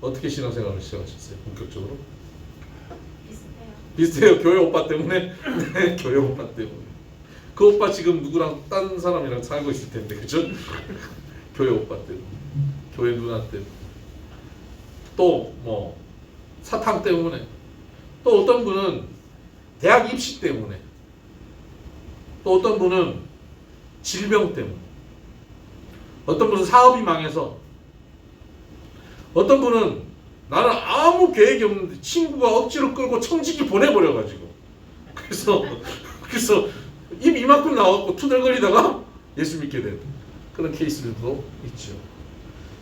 어떻게 신앙생활을 시작하셨어요? 본격적으로? 비슷해요. 교회 오빠 때문에. 네, 교회 오빠 때문에. 그 오빠 지금 누구랑 딴 사람이랑 살고 있을 텐데, 그죠? 교회 오빠 때문에, 교회 누나 때문에, 또 뭐 사탕 때문에, 또 어떤 분은 대학 입시 때문에, 또 어떤 분은 질병 때문에, 어떤 분은 사업이 망해서, 어떤 분은 나는 아무 계획이 없는데 친구가 억지로 끌고 청지기 보내버려가지고 그래서 입 이만큼 나와갖고 투덜거리다가 예수 믿게 된 그런 케이스들도 있죠.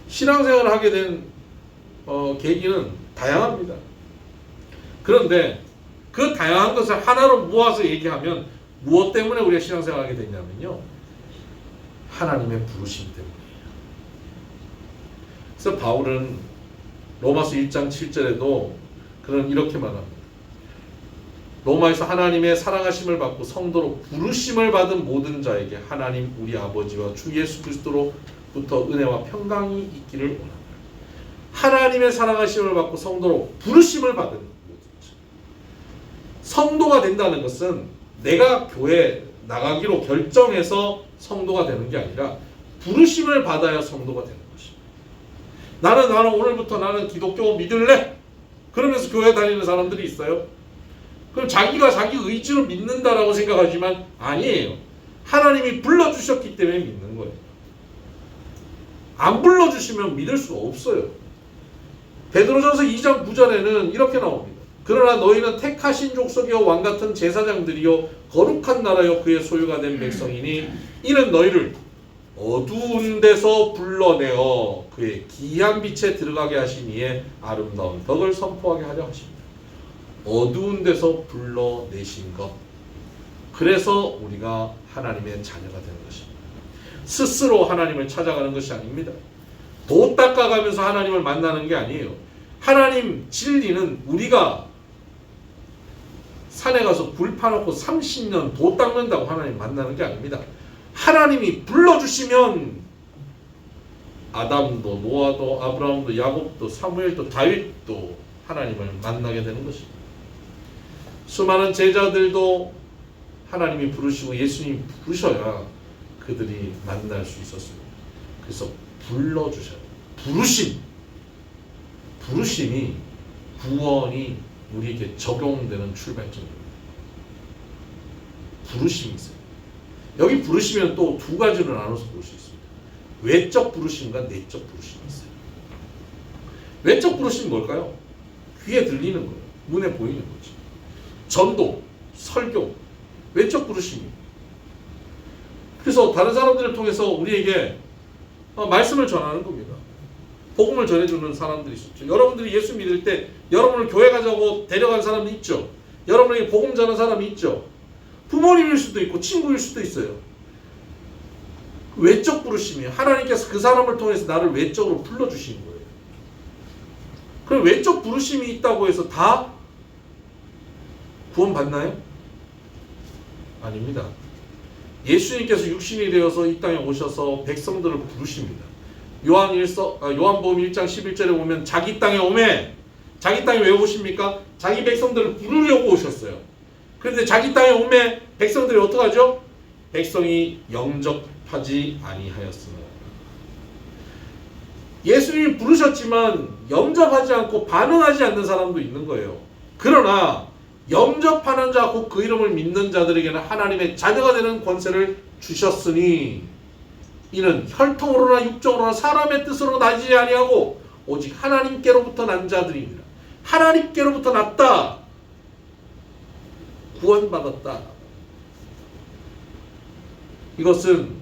신앙생활을 하게 된 계기는 다양합니다. 그런데 그 다양한 것을 하나로 모아서 얘기하면 무엇 때문에 우리가 신앙생활을 하게 됐냐면요, 하나님의 부르심 때문이에요. 그래서 바울은 로마서 1장 7절에도 그는 이렇게 말합니다. 로마에서 하나님의 사랑하심을 받고 성도로 부르심을 받은 모든 자에게 하나님 우리 아버지와 주 예수 그리스도로부터 은혜와 평강이 있기를 원합니다. 하나님의 사랑하심을 받고 성도로 부르심을 받은 모든 자. 성도가 된다는 것은 내가 교회 나가기로 결정해서 성도가 되는 게 아니라 부르심을 받아야 성도가 되는 것입니다. 나는 오늘부터 나는 기독교 믿을래? 그러면서 교회 다니는 사람들이 있어요. 그럼 자기가 자기 의지로 믿는다라고 생각하지만 아니에요. 하나님이 불러주셨기 때문에 믿는 거예요. 안 불러주시면 믿을 수가 없어요. 베드로전서 2장 9절에는 이렇게 나옵니다. 그러나 너희는 택하신 족속이요 왕같은 제사장들이요 거룩한 나라요 그의 소유가 된 백성이니 이는 너희를 어두운 데서 불러내어 그의 기이한 빛에 들어가게 하신 이의 아름다운 덕을 선포하게 하려 하십니다. 어두운 데서 불러내신 것. 그래서 우리가 하나님의 자녀가 되는 것입니다. 스스로 하나님을 찾아가는 것이 아닙니다. 도 닦아가면서 하나님을 만나는 게 아니에요. 하나님 진리는 우리가 산에 가서 불 파놓고 30년 도 닦는다고 하나님 만나는 게 아닙니다. 하나님이 불러주시면 아담도 노아도 아브라함도 야곱도 사무엘도 다윗도 하나님을 만나게 되는 것입니다. 수많은 제자들도 하나님이 부르시고 예수님이 부르셔야 그들이 만날 수 있었습니다. 그래서 불러주셔요. 부르심이 구원이 우리에게 적용되는 출발점입니다. 부르심이 있어요. 여기 부르시면 또 두 가지로 나눠서 볼 수 있습니다. 외적 부르심과 내적 부르심이 있어요. 외적 부르심이 뭘까요? 귀에 들리는 거예요. 눈에 보이는 거죠. 전도, 설교, 외적 부르심이. 그래서 다른 사람들을 통해서 우리에게 말씀을 전하는 겁니다. 복음을 전해주는 사람들이 있었죠. 여러분들이 예수 믿을 때 여러분을 교회 가자고 데려간 사람도 있죠. 여러분에게 복음 전하는 사람이 있죠. 부모님일 수도 있고 친구일 수도 있어요. 외적 부르심이에요. 하나님께서 그 사람을 통해서 나를 외적으로 불러주신 거예요. 그럼 외적 부르심이 있다고 해서 다 구원 받나요? 아닙니다. 예수님께서 육신이 되어서 이 땅에 오셔서 백성들을 부르십니다. 요한복음 1장 11절에 보면 자기 땅에 오매, 자기 땅에 왜 오십니까? 자기 백성들을 부르려고 오셨어요. 그런데 자기 땅에 오매 백성들이 어떡하죠? 백성이 영접하지 아니하였으나. 예수님이 부르셨지만 영접하지 않고 반응하지 않는 사람도 있는 거예요. 그러나 영접하는 자, 곧 그 이름을 믿는 자들에게는 하나님의 자녀가 되는 권세를 주셨으니 이는 혈통으로나 육정으로나 사람의 뜻으로 나지 아니하고 오직 하나님께로부터 난 자들입니다. 하나님께로부터 났다. 구원받았다. 이것은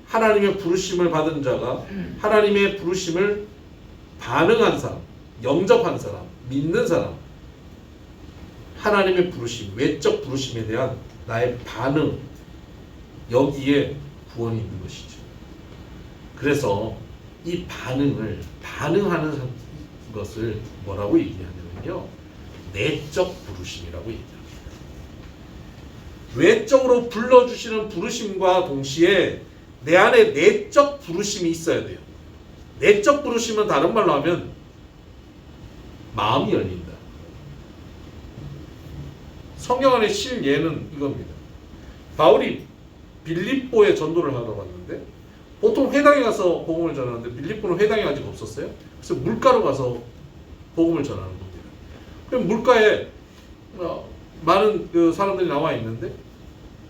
하나님의 부르심을 받은 자가 하나님의 부르심을 반응한 사람, 영접한 사람, 믿는 사람, 하나님의 부르심, 외적 부르심에 대한 나의 반응, 여기에 구원이 있는 것이죠. 그래서 이 반응하는 것을 뭐라고 얘기하냐면요, 내적 부르심이라고 얘기합니다. 외적으로 불러주시는 부르심과 동시에 내 안에 내적 부르심이 있어야 돼요. 내적 부르심은 다른 말로 하면 마음이 열린다. 성경 안에 실예는 이겁니다. 바울이 빌립보에 전도를 하러 갔는데 보통 회당에 가서 복음을 전하는데 빌립보는 회당이 아직 없었어요. 그래서 물가로 가서 복음을 전하는 겁니다. 그럼 물가에 많은 그 사람들이 나와 있는데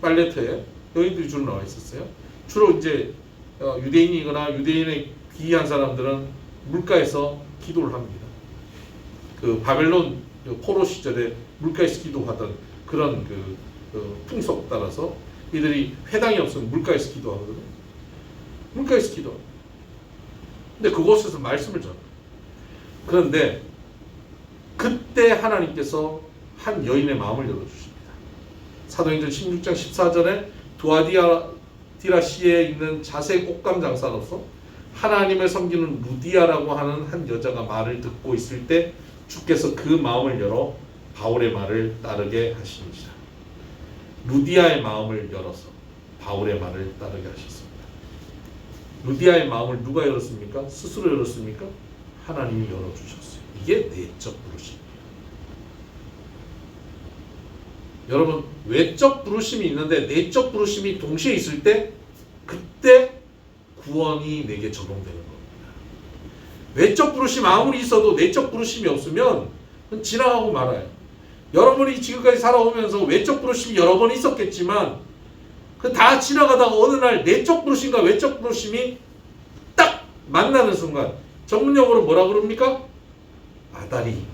빨래터에 여인들이 주로 나와 있었어요. 주로 이제 유대인이거나 유대인에 귀한 사람들은 물가에서 기도를 합니다. 그 바벨론 포로 시절에 물가에서 기도하던 그런 그 풍속 따라서 이들이 회당이 없으면 물가에서 기도하거든요. 물가에서 기도합니다. 근데 그곳에서 말씀을 전합니다. 그런데 그때 하나님께서 한 여인의 마음을 열어주십니다. 사도행전 16장 14절에 두아디라시에 있는 자색 옷감 장사로서 하나님을 섬기는 루디아라고 하는 한 여자가 말을 듣고 있을 때 주께서 그 마음을 열어 바울의 말을 따르게 하십니다. 루디아의 마음을 열어서 바울의 말을 따르게 하셨습니다. 루디아의 마음을 누가 열었습니까? 스스로 열었습니까? 하나님이 열어주셨어요. 이게 내적 부르심이에요. 여러분, 외적 부르심이 있는데 내적 부르심이 동시에 있을 때 그때 구원이 내게 적용되는 겁니다. 외적 부르심 아무리 있어도 내적 부르심이 없으면 그건 지나가고 말아요. 여러분이 지금까지 살아오면서 외적 부르심이 여러 번 있었겠지만 그 다 지나가다가 어느 날 내적 부르심과 외적 부르심이 딱 만나는 순간 전문용어로 뭐라 그럽니까? 아다리.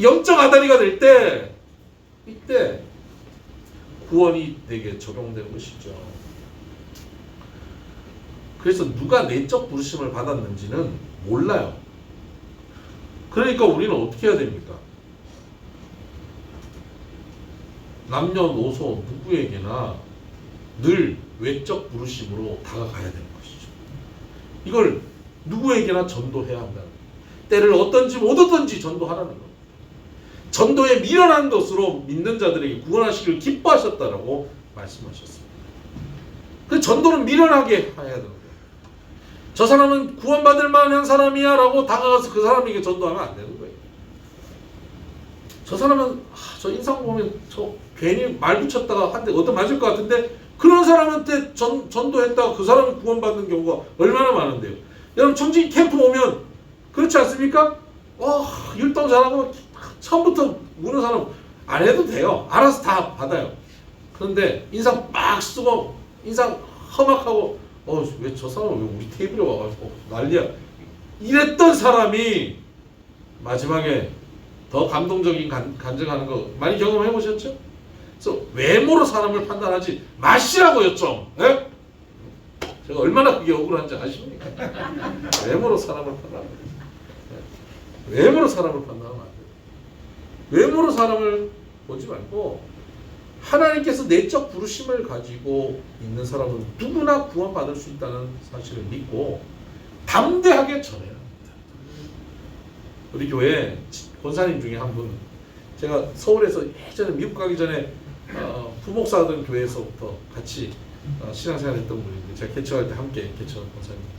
영적 아다리가 될 때 이때 구원이 내게 적용되는 것이죠. 그래서 누가 내적 부르심을 받았는지는 몰라요. 그러니까 우리는 어떻게 해야 됩니까? 남녀노소 누구에게나 늘 외적 부르심으로 다가가야 되는 것이죠. 이걸 누구에게나 전도해야 한다는 거예요. 때를 어떤지 못 얻든지 전도하라는 겁니다. 전도에 미련한 것으로 믿는 자들에게 구원하시기를 기뻐하셨다라고 말씀하셨습니다. 그 전도는 미련하게 해야 되는 거예요. 저 사람은 구원받을 만한 사람이야 라고 다가가서 그 사람에게 전도하면 안 되는 거예요. 저 사람은 저 인상 보면 저 괜히 말 붙였다가 한 대 얻어 맞을 것 같은데 그런 사람한테 전도했다가 그 사람이 구원받는 경우가 얼마나 많은데요. 여러분 청진 캠프 오면 그렇지 않습니까? 율동 잘하고 처음부터 우는 사람 안 해도 돼요. 알아서 다 받아요. 그런데 인상 막 쓰고 인상 험악하고 왜 저 사람은 왜 우리 테이블에 와가지고 난리야 이랬던 사람이 마지막에 더 감동적인 간증하는 거 많이 경험해 보셨죠? 그래서 외모로 사람을 판단하지 마시라고요 좀. 네? 제가 얼마나 그게 억울한지 아십니까? 외모로 사람을 판단하면 외모로 사람을 판단하면 안 돼요. 외모로 사람을 보지 말고 하나님께서 내적 부르심을 가지고 있는 사람은 누구나 구원받을 수 있다는 사실을 믿고 담대하게 전해야 합니다. 우리 교회 권사님 중에 한 분, 제가 서울에서 예전에 미국 가기 전에 부목사하던 교회에서부터 같이 신앙생활 했던 분인데 제가 개척할 때 함께 개척한 권사님입니다.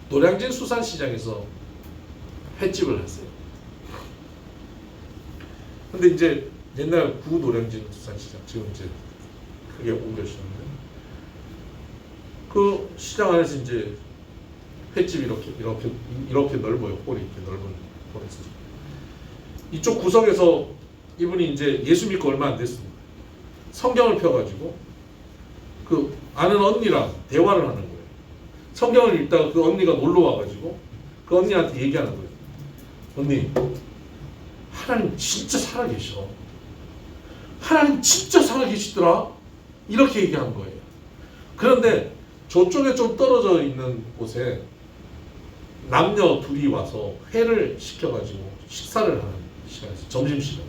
노량진 수산시장에서 횟집을 했어요. 근데 이제 옛날 구 노량진 수산시장 지금 이제 크게 옮겨주셨는데 그 시장 안에서 이제 횟집이 이렇게 넓어요. 홀이 이렇게 넓은 홀에서 이쪽 구석에서 이분이 이제 예수 믿고 얼마 안 됐습니다. 성경을 펴가지고 그 아는 언니랑 대화를 하는 거예요. 성경을 읽다가 그 언니가 놀러 와가지고 그 언니한테 얘기하는 거예요. 언니, 하나님 진짜 살아계셔. 하나님 진짜 살아계시더라. 이렇게 얘기한 거예요. 그런데 저쪽에 좀 떨어져 있는 곳에 남녀 둘이 와서 회를 시켜가지고 식사를 하는 시간이었어요. 점심시간.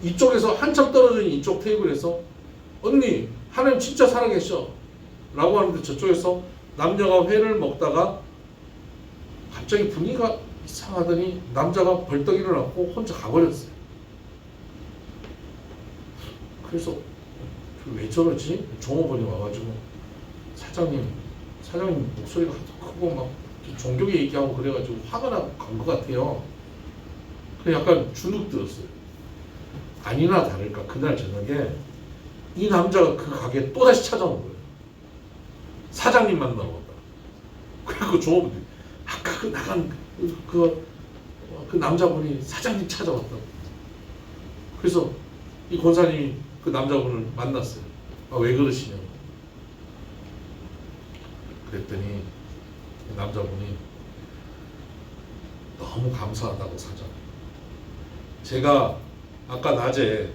이쪽에서 한참 떨어져 있는 이쪽 테이블에서 언니 하나님 진짜 살아계셔 라고 하는데 저쪽에서 남녀가 회를 먹다가 갑자기 분위기가 이상하더니 남자가 벌떡 일어났고 혼자 가버렸어요. 그래서 왜 저러지? 종업원이 와가지고 사장님 목소리가 하도 크고 막 종교계 얘기하고 그래가지고 화가 나고 간 것 같아요. 약간 주눅 들었어요. 아니나 다를까 그날 저녁에 이 남자가 그 가게에 또다시 찾아온 거예요. 사장님 만나러 왔다. 그리고 종업원들이 아까 그 나간 그 남자분이 사장님 찾아왔다고. 그래서 이 권사님이 그 남자분을 만났어요. 아, 왜 그러시냐고. 그랬더니 그 남자분이 너무 감사하다고 사장. 제가 아까 낮에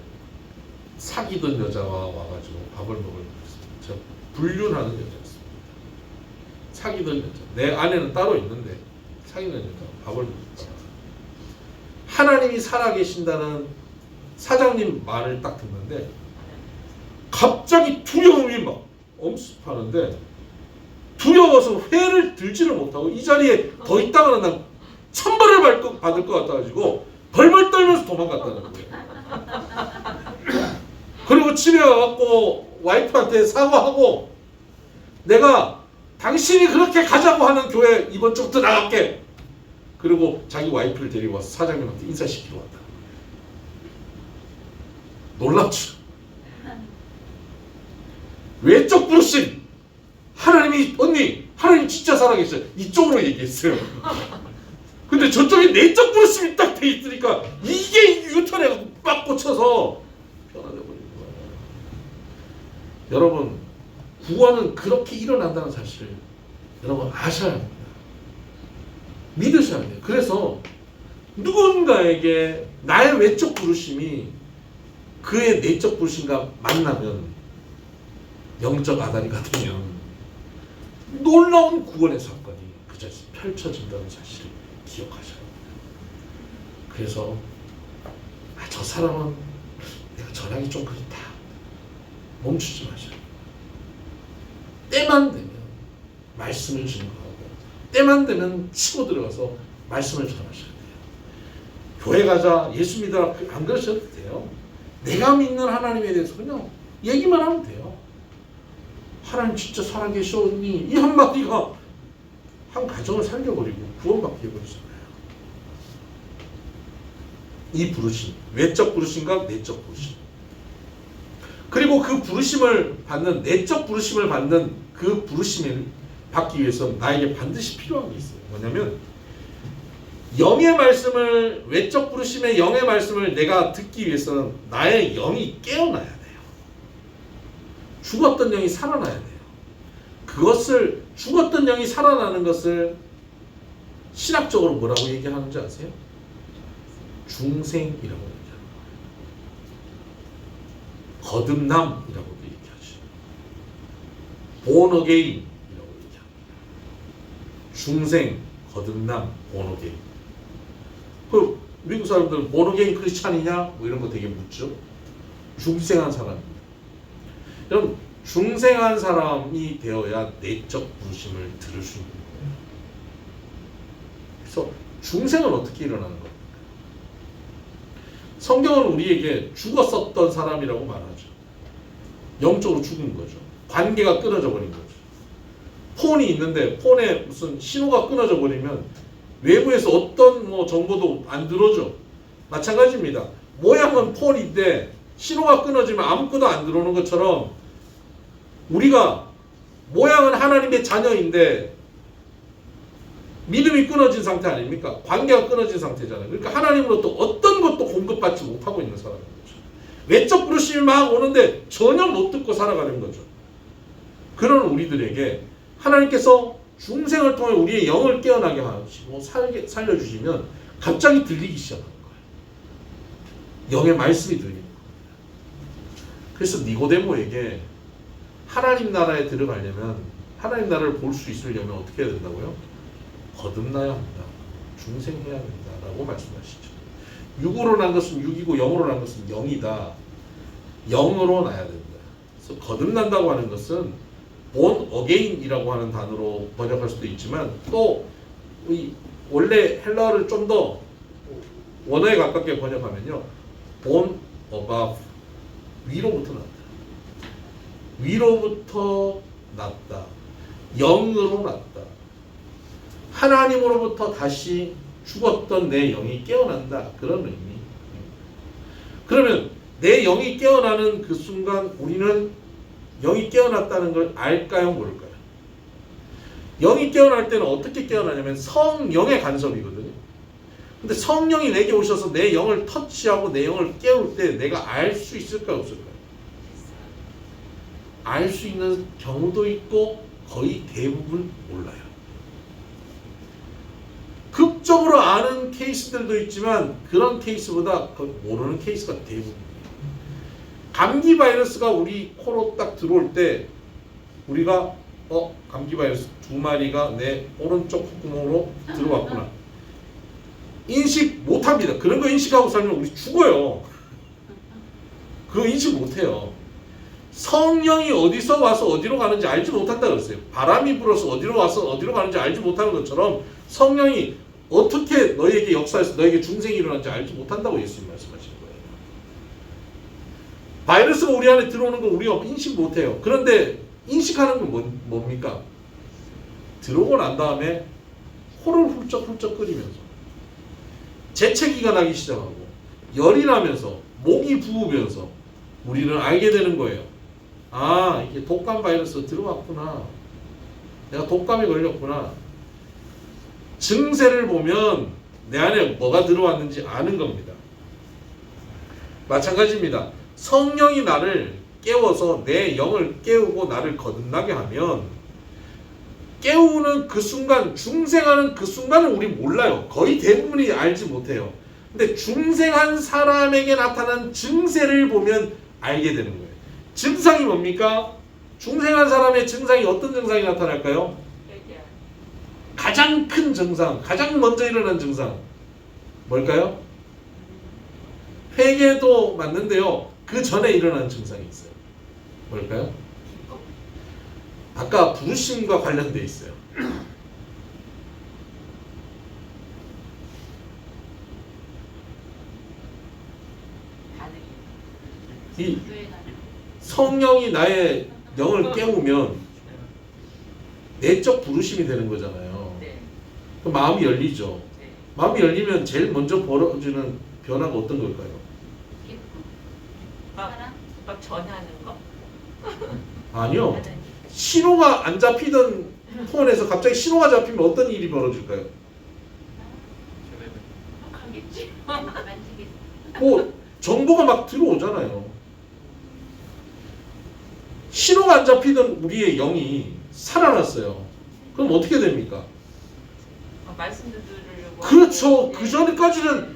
사귀던 여자와 와가지고 밥을 먹으려고 했습니다. 제가 불륜하는 여자였습니다. 사귀던 여자. 내 아내는 따로 있는데 사귀는 여자와 밥을 먹었다. 하나님이 살아계신다는 사장님 말을 딱 듣는데 갑자기 두려움이 막 엄습하는데 두려워서 회를 들지를 못하고 이 자리에 더 있다가는 난 천벌을 받을 것 같아가지고 벌벌 떨면서 도망갔다는 거예요. 그리고 집에 와갖고 와이프한테 사과하고 내가 당신이 그렇게 가자고 하는 교회 이번 주부터 나갈게. 그리고 자기 와이프를 데리고 와서 사장님한테 인사시키러 왔다. 놀랍죠? 외적 부르심. 하나님이 언니 하나님 진짜 살아계셔요. 이쪽으로 얘기했어요. 근데 저쪽에 내적 부르심이 딱 돼 있으니까 이게 유턴해가지고 빡 꽂혀서 변화돼 버린 거예요. 여러분 구원은 그렇게 일어난다는 사실을 여러분 아셔야 합니다. 믿으셔야 돼요. 그래서 누군가에게 나의 외적 부르심이 그의 내적 부르심과 만나면 영적 아다리가 되면 놀라운 구원의 사건이 그 자리에서 펼쳐진다는 사실을 기억하셔야 합니다. 그래서 저 사람은 내가 전하기 좀 그렇다. 멈추지 마셔요. 때만 되면 말씀을 증거하고 때만 되면 치고 들어가서 말씀을 전하셔야 돼요. 교회 가자, 예수 믿어라 안 그러셔도 돼요. 내가 믿는 하나님에 대해서 그냥 얘기만 하면 돼요. 하나님 진짜 살아계셨니? 이 한마디가 한 가정을 살려버리고 구원받게 해버리잖아요. 이 부르심, 외적 부르심과 내적 부르심. 그리고 그 부르심을 받는, 내적 부르심을 받는 그 부르심을 받기 위해서는 나에게 반드시 필요한 게 있어요. 뭐냐면 영의 말씀을, 외적 부르심의 영의 말씀을 내가 듣기 위해서는 나의 영이 깨어나야 돼요. 죽었던 영이 살아나야 돼요. 그것을, 죽었던 영이 살아나는 것을 신학적으로 뭐라고 얘기하는지 아세요? 중생이라고 얘기합니다. 거듭남이라고도 얘기하죠. born again이라고 얘기합니다. 중생, 거듭남, born again. 그 미국 사람들은 born again 크리스찬이냐? 뭐 이런 거 되게 묻죠. 중생한 사람입니다. 여러분, 중생한 사람이 되어야 내적 부르심을 들을 수 있는 거예요. 그래서 중생은 어떻게 일어나는 겁니까? 성경은 우리에게 죽었었던 사람이라고 말하죠. 영적으로 죽은 거죠. 관계가 끊어져 버린 거죠. 폰이 있는데 폰에 무슨 신호가 끊어져 버리면 외부에서 어떤 정보도 안 들어오죠. 마찬가지입니다. 모양은 폰인데 신호가 끊어지면 아무것도 안 들어오는 것처럼 우리가 모양은 하나님의 자녀인데 믿음이 끊어진 상태 아닙니까? 관계가 끊어진 상태잖아요. 그러니까 하나님으로부터 어떤 것도 공급받지 못하고 있는 사람인 거죠. 외적 부르심이 막 오는데 전혀 못 듣고 살아가는 거죠. 그런 우리들에게 하나님께서 중생을 통해 우리의 영을 깨어나게 하시고 살려주시면 갑자기 들리기 시작하는 거예요. 영의 말씀이 들리는 거예요. 그래서 니고데모에게 하나님 나라에 들어가려면, 하나님 나라를 볼 수 있으려면 어떻게 해야 된다고요? 거듭나야 합니다. 중생해야 합니다. 라고 말씀하시죠. 육으로 난 것은 육이고 영으로 난 것은 영이다. 영으로 나야 된다. 그래서 거듭난다고 하는 것은 born again이라고 하는 단어로 번역할 수도 있지만 또 원래 헬라어를 좀 더 원어에 가깝게 번역하면요. born above, 위로부터 났다. 위로부터 났다. 영으로 났다. 하나님으로부터 다시 죽었던 내 영이 깨어난다. 그런 의미. 그러면 내 영이 깨어나는 그 순간 우리는 영이 깨어났다는 걸 알까요? 모를까요? 영이 깨어날 때는 어떻게 깨어나냐면 성령의 간섭이거든요. 근데 성령이 내게 오셔서 내 영을 터치하고 내 영을 깨울 때 내가 알 수 있을까요? 없을까요? 알 수 있는 경우도 있고 거의 대부분 몰라요. 극적으로 아는 케이스들도 있지만 그런 케이스보다 모르는 케이스가 대부분이에요. 감기 바이러스가 우리 코로 딱 들어올 때 우리가 감기 바이러스 2마리가 내 오른쪽 콧구멍으로 들어왔구나. 인식 못합니다. 그런 거 인식하고 살면 우리 죽어요. 그거 인식 못해요. 성령이 어디서 와서 어디로 가는지 알지 못한다 그랬어요. 바람이 불어서 어디로 와서 어디로 가는지 알지 못하는 것처럼 성령이 어떻게 너에게 역사해서 너에게 중생이 일어난지 알지 못한다고 예수님 말씀하시는 거예요. 바이러스가 우리 안에 들어오는 거 우리가 인식 못해요. 그런데 인식하는 건 뭡니까? 들어오고 난 다음에 코를 훌쩍훌쩍 끓이면서 재채기가 나기 시작하고 열이 나면서 목이 부으면서 우리는 알게 되는 거예요. 아, 이게 독감 바이러스 들어왔구나. 내가 독감에 걸렸구나. 증세를 보면 내 안에 뭐가 들어왔는지 아는 겁니다. 마찬가지입니다. 성령이 나를 깨워서 내 영을 깨우고 나를 거듭나게 하면 깨우는 그 순간, 중생하는 그 순간은 우리 몰라요. 거의 대부분이 알지 못해요. 근데 중생한 사람에게 나타난 증세를 보면 알게 되는 거예요. 증상이 뭡니까? 중생한 사람의 증상이 어떤 증상이 나타날까요? 가장 큰 증상, 가장 먼저 일어난 증상 뭘까요? 회개도 맞는데요. 그 전에 일어난 증상이 있어요. 뭘까요? 아까 부르심과 관련돼 있어요. 이 성령이 나의 영을 깨우면 내적 부르심이 되는 거잖아요. 그럼 마음이 열리죠. 마음이 열리면 제일 먼저 벌어지는 변화가 어떤 걸까요? 막 전하는 거? 아니요. 신호가 안 잡히던 폰에서 갑자기 신호가 잡히면 어떤 일이 벌어질까요? 가겠지. 뭐 정보가 막 들어오잖아요. 신호가 안 잡히던 우리의 영이 살아났어요. 그럼 어떻게 됩니까? 말씀도 들으려고. 그렇죠. 그 전까지는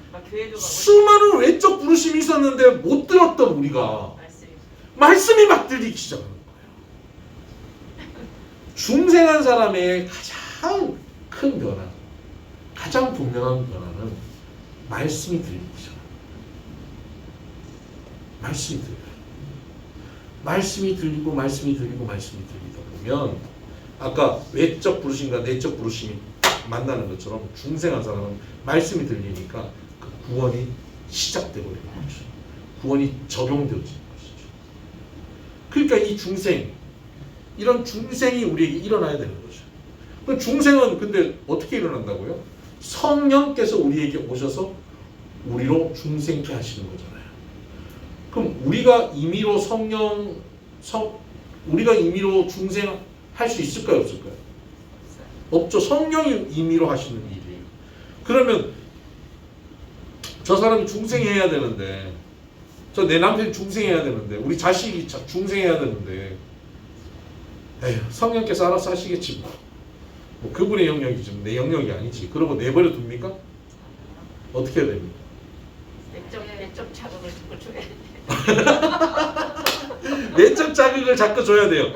수많은 외적 부르심이 있었는데 못 들었던 우리가 말씀이 막 들리기 시작하는 거예요. 중생한 사람의 가장 큰 변화, 가장 분명한 변화는 말씀이 들리기 시작합니다. 말씀이 들려요. 말씀이 들리고 말씀이 들리고 말씀이 들리다 보면 아까 외적 부르심과 내적 부르심이 만나는 것처럼 중생한 사람은 말씀이 들리니까 그 구원이 시작되고 있는 거죠. 구원이 적용되어지는 것이죠. 그러니까 이 중생, 이런 중생이 우리에게 일어나야 되는 거죠. 그 중생은 근데 어떻게 일어난다고요? 성령께서 우리에게 오셔서 우리로 중생케 하시는 거잖아요. 그럼 우리가 임의로 우리가 임의로 중생할 수 있을까요, 없을까요? 없죠. 성령이 임의로 하시는 일이에요. 그러면 저 사람이 중생해야 되는데, 저 내 남편이 중생해야 되는데, 우리 자식이 중생해야 되는데, 에휴, 성령께서 알아서 하시겠지 뭐 그분의 영역이지 내 영역이 아니지. 그러고 내버려 둡니까? 어떻게 해야 됩니까? 내적 자극을 자꾸 줘야 돼. 내적 자극을 자꾸 줘야 돼요.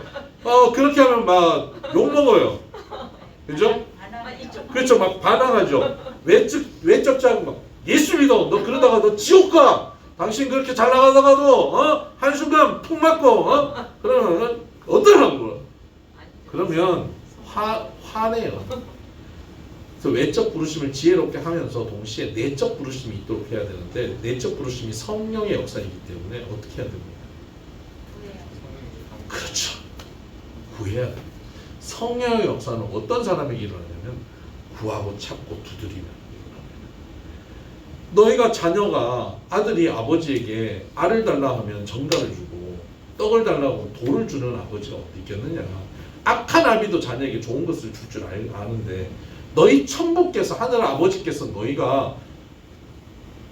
그렇게 하면 막 욕먹어요. 그죠? 그렇죠. 막 반항하죠. 외적 자극 막 예수 믿어. 너 그러다가 너 지옥 가. 당신 그렇게 잘 나가다가도 한순간 푹 맞고 그러면 어떠라고 그러면 화내요. 그래서 외적 부르심을 지혜롭게 하면서 동시에 내적 부르심이 있도록 해야 되는데 내적 부르심이 성령의 역사이기 때문에 어떻게 해야 됩니까? 그렇죠. 구해야 됩니다. 성령의 역사는 어떤 사람에게 일어나냐면 구하고 찾고 두드리면 일어납니다. 너희가 자녀가 아들이 아버지에게 알을 달라 하면 정갈을 주고 떡을 달라고 돌을 주는 아버지가 어디 있겠느냐. 악한 아비도 자녀에게 좋은 것을 줄 줄 아는데 너희 천부께서 하늘 아버지께서 너희가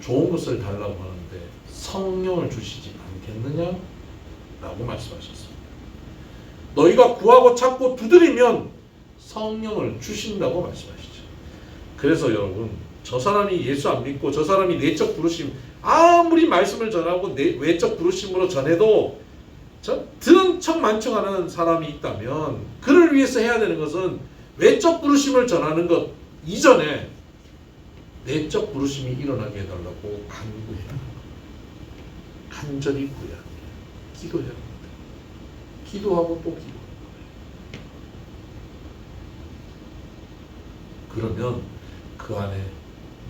좋은 것을 달라고 하는데 성령을 주시지 않겠느냐? 라고 말씀하셨습니다. 너희가 구하고 찾고 두드리면 성령을 주신다고 말씀하시죠. 그래서 여러분, 저 사람이 예수 안 믿고 저 사람이 내적 부르심, 아무리 말씀을 전하고 외적 부르심으로 전해도 들은 척 만척하는 사람이 있다면 그를 위해서 해야 되는 것은 외적 부르심을 전하는 것 이전에 내적 부르심이 일어나게 해달라고 간구해야 합니다. 간절히 구해야 합니다. 기도해야 합니다. 기도하고 또 기도하는 거예요. 그러면 그 안에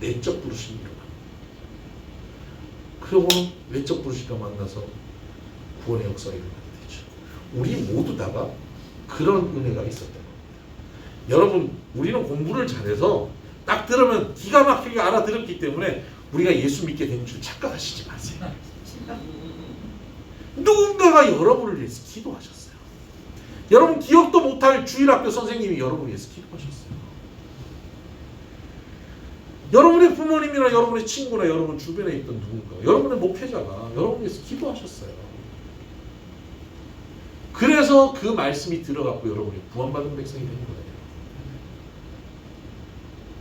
내적 부르심이 일어납니다. 그러고는 외적 부르심과 만나서 구원의 역사가 일어나게 되죠. 우리 모두 다가 그런 은혜가 있었던 겁니다. 여러분, 우리는 공부를 잘해서 딱 들으면 기가 막히게 알아들었기 때문에 우리가 예수 믿게 된 줄 착각하시지 마세요. 누군가가 여러분을 위해서 기도하셨어요. 여러분 기억도 못할 주일학교 선생님이 여러분을 위해서 기도하셨어요. 여러분의 부모님이나 여러분의 친구나 여러분 주변에 있던 누군가, 여러분의 목회자가 여러분을 위해서 기도하셨어요. 그래서 그 말씀이 들어갔고 여러분이 구원받은 백성이 된 거예요.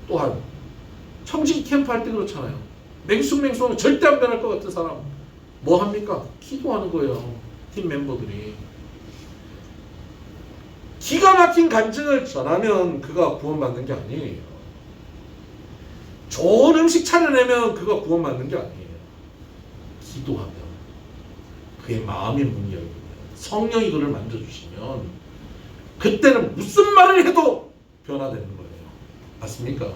또한 청진 캠프 할 때 그렇잖아요. 맹숭맹숭하면 절대 안 변할 것 같은 사람 뭐 합니까? 기도하는 거예요. 팀 멤버들이. 기가 막힌 간증을 전하면 그가 구원받는 게 아니에요. 좋은 음식 차려내면 그가 구원받는 게 아니에요. 기도하면 그의 마음의 문이 열리면 성령이 그를 만져주시면 그때는 무슨 말을 해도 변화되는 거예요. 맞습니까?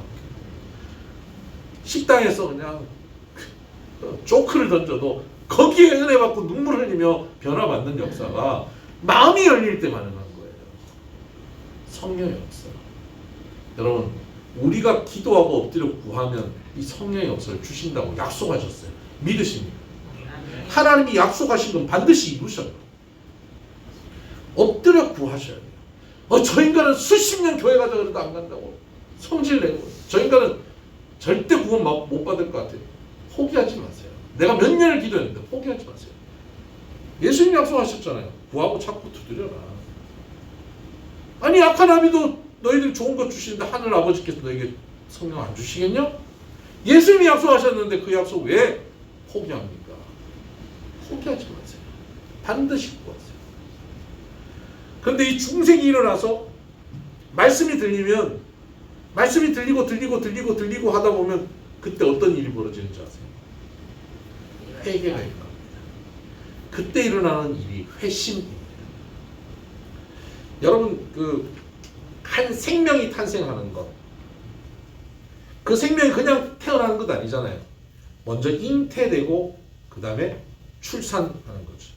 식당에서 그냥 조크를 던져도 거기에 은혜 받고 눈물 흘리며 변화받는 역사가 마음이 열릴 때 가능한 거예요. 성령의 역사. 여러분, 우리가 기도하고 엎드려 구하면 이 성령의 역사를 주신다고 약속하셨어요. 믿으십니까? 하나님이 약속하신 건 반드시 이루셔요. 엎드려 구하셔야 돼요. 저 인간은 수십 년 교회 가자 그래도 안 간다고 성질 내고, 저 인간은 절대 구원 못 받을 것 같아요. 포기하지 마세요. 내가 몇 년을 기도했는데 포기하지 마세요. 예수님 약속하셨잖아요. 구하고 찾고 두드려라. 아니 악한 아비도 너희들이 좋은 것 주시는데 하늘 아버지께서 너에게 성령 안 주시겠냐? 예수님이 약속하셨는데 그 약속 왜 포기합니까? 포기하지 마세요. 반드시 구하세요. 그런데 이 중생이 일어나서 말씀이 들리면 말씀이 들리고 하다 보면 그때 어떤 일이 벌어지는지 아세요? 회개가 일어납니다. 그때 일어나는 일이 회심입니다. 여러분 한 생명이 탄생하는 것, 그 생명이 그냥 태어나는 것 아니잖아요. 먼저 잉태되고 그 다음에 출산하는 거죠.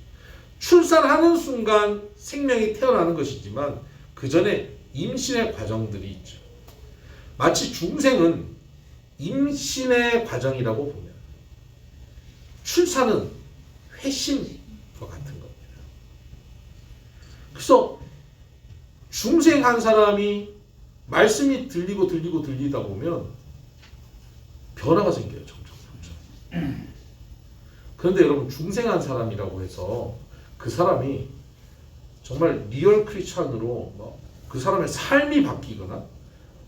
출산하는 순간 생명이 태어나는 것이지만 그 전에 임신의 과정들이 있죠. 마치 중생은 임신의 과정이라고 보면 출산은 회심과 같은 겁니다. 그래서 중생한 사람이 말씀이 들리다 보면 변화가 생겨요. 점점. 그런데 여러분 중생한 사람이라고 해서 그 사람이 정말 리얼 크리스찬으로 그 사람의 삶이 바뀌거나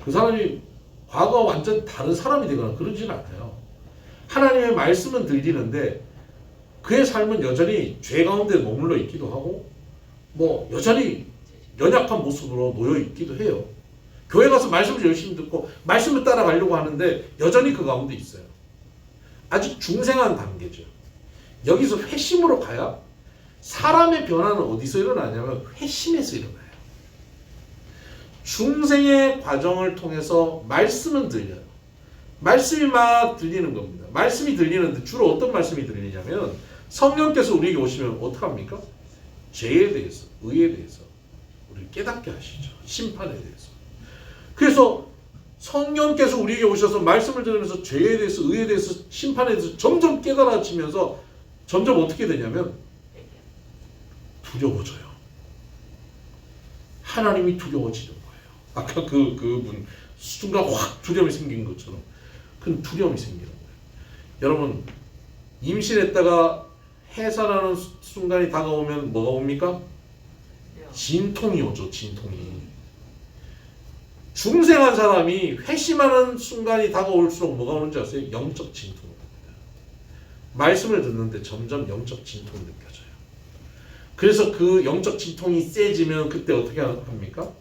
그 사람이 과거와 완전 다른 사람이 되거나 그러지는 않아요. 하나님의 말씀은 들리는데 그의 삶은 여전히 죄 가운데 머물러 있기도 하고 여전히 연약한 모습으로 놓여 있기도 해요. 교회 가서 말씀을 열심히 듣고 말씀을 따라가려고 하는데 여전히 그 가운데 있어요. 아직 중생한 단계죠. 여기서 회심으로 가야 사람의 변화는 어디서 일어나냐면 회심에서 일어나요. 중생의 과정을 통해서 말씀은 들려요. 말씀이 막 들리는 겁니다. 말씀이 들리는데 주로 어떤 말씀이 들리냐면 성령께서 우리에게 오시면 어떡합니까? 죄에 대해서, 의에 대해서 우리를 깨닫게 하시죠. 심판에 대해서. 그래서 성령께서 우리에게 오셔서 말씀을 들으면서 죄에 대해서, 의에 대해서, 심판에 대해서 점점 깨달아지면서 점점 어떻게 되냐면 두려워져요. 하나님이 두려워지는 거예요. 아까 그분 순간 확 두려움이 생긴 것처럼 그 두려움이 생기는 거예요. 여러분, 임신했다가 해산하는 순간이 다가오면 뭐가 옵니까? 진통이 오죠. 진통이. 중생한 사람이 회심하는 순간이 다가올수록 뭐가 오는지 아세요? 영적 진통이 옵니다. 말씀을 듣는데 점점 영적 진통이 느껴져요. 그래서 그 영적 진통이 세지면 그때 어떻게 합니까?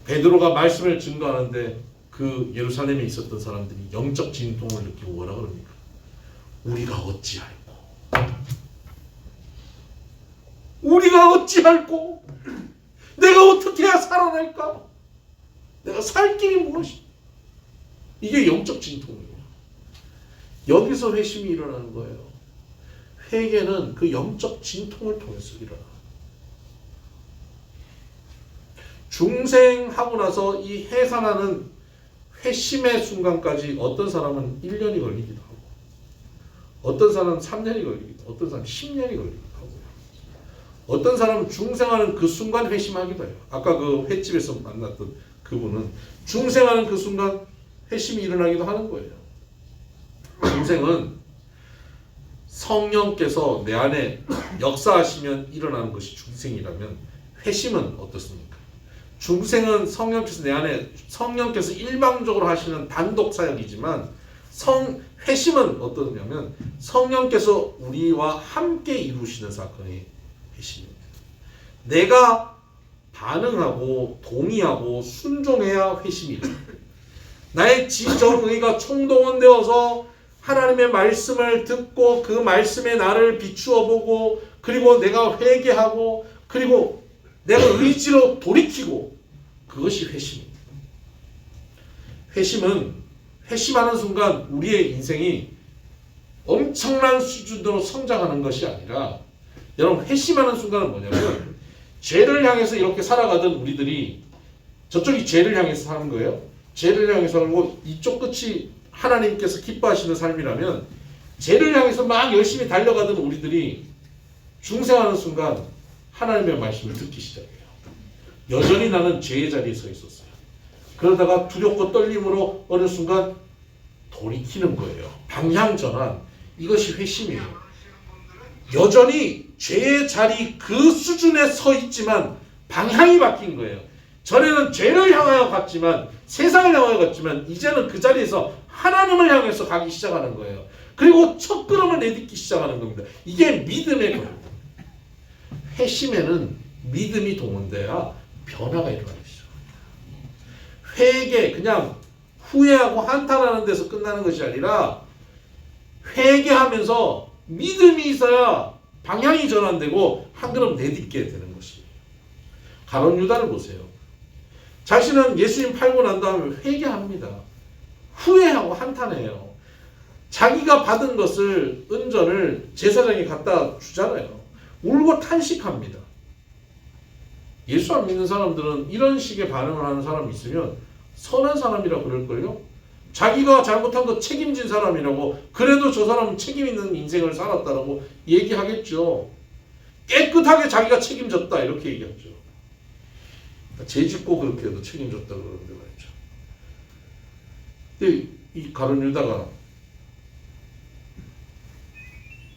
베드로가 말씀을 증거하는데 그 예루살렘에 있었던 사람들이 영적 진통을 느끼고 뭐라 그럽니까? 우리가 어찌할꼬? 우리가 어찌할꼬? 내가 어떻게 해야 살아날까? 내가 살 길이 무엇이? 이게 영적 진통이에요. 여기서 회심이 일어나는 거예요. 회개는 그 영적 진통을 통해서 일어나. 중생하고 나서 이 해산하는 회심의 순간까지 어떤 사람은 1년이 걸리기도 하고, 어떤 사람은 3년이 걸리기도 하고, 어떤 사람은 10년이 걸리기도 하고, 어떤 사람은 중생하는 그 순간 회심하기도 해요. 아까 그 횟집에서 만났던 그분은 중생하는 그 순간 회심이 일어나기도 하는 거예요. 중생은 성령께서 내 안에 역사하시면 일어나는 것이 중생이라면, 회심은 어떻습니까? 중생은 성령께서 내 안에, 성령께서 일방적으로 하시는 단독 사역이지만, 회심은 어떠냐면 성령께서 우리와 함께 이루시는 사건이 회심입니다. 내가 반응하고 동의하고 순종해야 회심이다. 나의 지정의가 총동원되어서 하나님의 말씀을 듣고 그 말씀에 나를 비추어 보고, 그리고 내가 회개하고, 그리고 내가 의지로 돌이키고, 그것이 회심입니다. 회심하는 순간 우리의 인생이 엄청난 수준으로 성장하는 것이 아니라, 여러분, 회심하는 순간은 뭐냐면 죄를 향해서 이렇게 살아가던 우리들이, 저쪽이 죄를 향해서 사는 거예요. 죄를 향해서 살고 이쪽 끝이 하나님께서 기뻐하시는 삶이라면, 죄를 향해서 막 열심히 달려가던 우리들이 중생하는 순간 하나님의 말씀을 듣기 시작해요. 여전히 나는 죄의 자리에 서 있었어요. 그러다가 두렵고 떨림으로 어느 순간 돌이키는 거예요. 방향 전환. 이것이 회심이에요. 여전히 죄의 자리 그 수준에 서 있지만 방향이 바뀐 거예요. 전에는 죄를 향하여 갔지만, 세상을 향하여 갔지만, 이제는 그 자리에서 하나님을 향해서 가기 시작하는 거예요. 그리고 첫 걸음을 내딛기 시작하는 겁니다. 이게 믿음의 걸음. 회심에는 믿음이 동원돼야 변화가 일어나기 시작합니다. 회개, 그냥 후회하고 한탄하는 데서 끝나는 것이 아니라, 회개하면서 믿음이 있어야 방향이 전환되고 한 걸음 내딛게 되는 것이에요. 가룟 유다를 보세요. 자신은 예수님 팔고 난 다음에 회개합니다. 후회하고 한탄해요. 자기가 받은 것을, 은전을 제사장에 갖다 주잖아요. 울고 탄식합니다. 예수 안 믿는 사람들은 이런 식의 반응을 하는 사람이 있으면 선한 사람이라고 그럴걸요? 자기가 잘못한 거 책임진 사람이라고, 그래도 저 사람은 책임 있는 인생을 살았다라고 얘기하겠죠. 깨끗하게 자기가 책임졌다, 이렇게 얘기하죠. 죄 짓고 그렇게 해도 책임졌다 그러는데 말이죠. 근데 이 가룟 유다가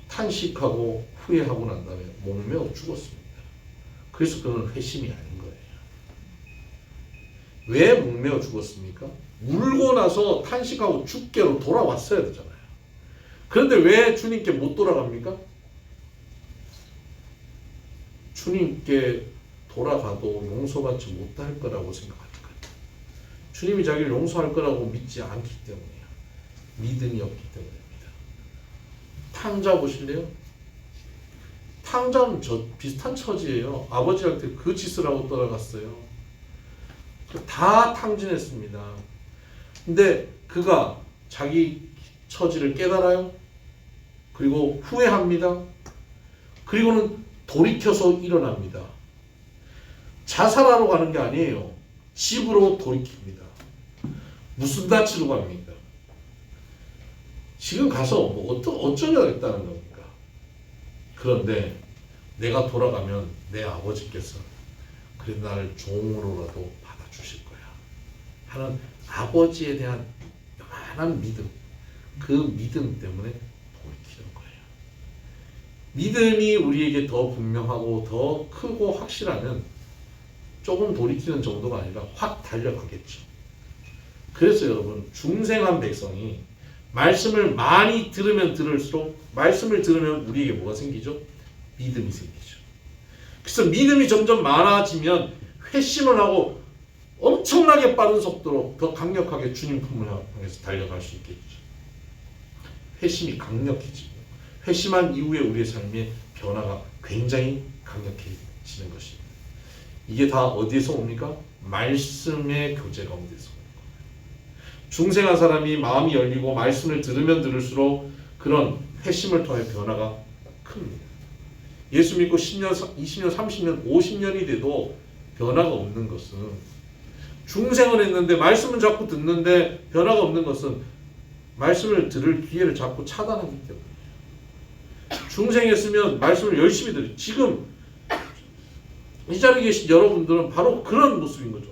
탄식하고 후회하고 난 다음에 목매어 죽었습니다. 그래서 그는 회심이 아닌 거예요. 왜 목매어 죽었습니까? 울고 나서 탄식하고 죽게로 돌아왔어야 되잖아요. 그런데 왜 주님께 못 돌아갑니까? 주님께 돌아가도 용서받지 못할 거라고 생각하니까. 주님이 자기를 용서할 거라고 믿지 않기 때문이에요. 믿음이 없기 때문입니다. 탕자 보실래요? 탕자는 비슷한 처지예요. 아버지한테 그 짓을 하고 떠나갔어요. 다 탕진했습니다. 근데 그가 자기 처지를 깨달아요. 그리고 후회합니다. 그리고는 돌이켜서 일어납니다. 자살하러 가는 게 아니에요. 집으로 돌이킵니다. 무슨 다치러 갑니까? 지금 가서 뭐 어쩌겠다는 겁니까? 그런데 내가 돌아가면 내 아버지께서 그래 나를 종으로라도 받아주실 거야 하는 아버지에 대한 요만한 믿음, 그 믿음 때문에 돌이키는 거예요. 믿음이 우리에게 더 분명하고 더 크고 확실하면 조금 돌이키는 정도가 아니라 확 달려가겠죠. 그래서 여러분, 중생한 백성이 말씀을 많이 들으면 들을수록 말씀을 들으면 우리에게 뭐가 생기죠? 믿음이 생기죠. 그래서 믿음이 점점 많아지면 회심을 하고 엄청나게 빠른 속도로 더 강력하게 주님 품을 향해서 달려갈 수 있겠죠. 회심이 강력해지고 회심한 이후에 우리의 삶의 변화가 굉장히 강력해지는 것입니다. 이게 다 어디에서 옵니까? 말씀의 교제 가운데서 옵니다. 중생한 사람이 마음이 열리고 말씀을 들으면 들을수록 그런 회심을 통해 변화가 큽니다. 예수 믿고 10년, 20년, 30년, 50년이 돼도 변화가 없는 것은, 중생을 했는데 말씀은 자꾸 듣는데 변화가 없는 것은 말씀을 들을 기회를 자꾸 차단하기 때문이에요. 중생했으면 말씀을 열심히 들어요. 지금 이 자리에 계신 여러분들은 바로 그런 모습인 거죠.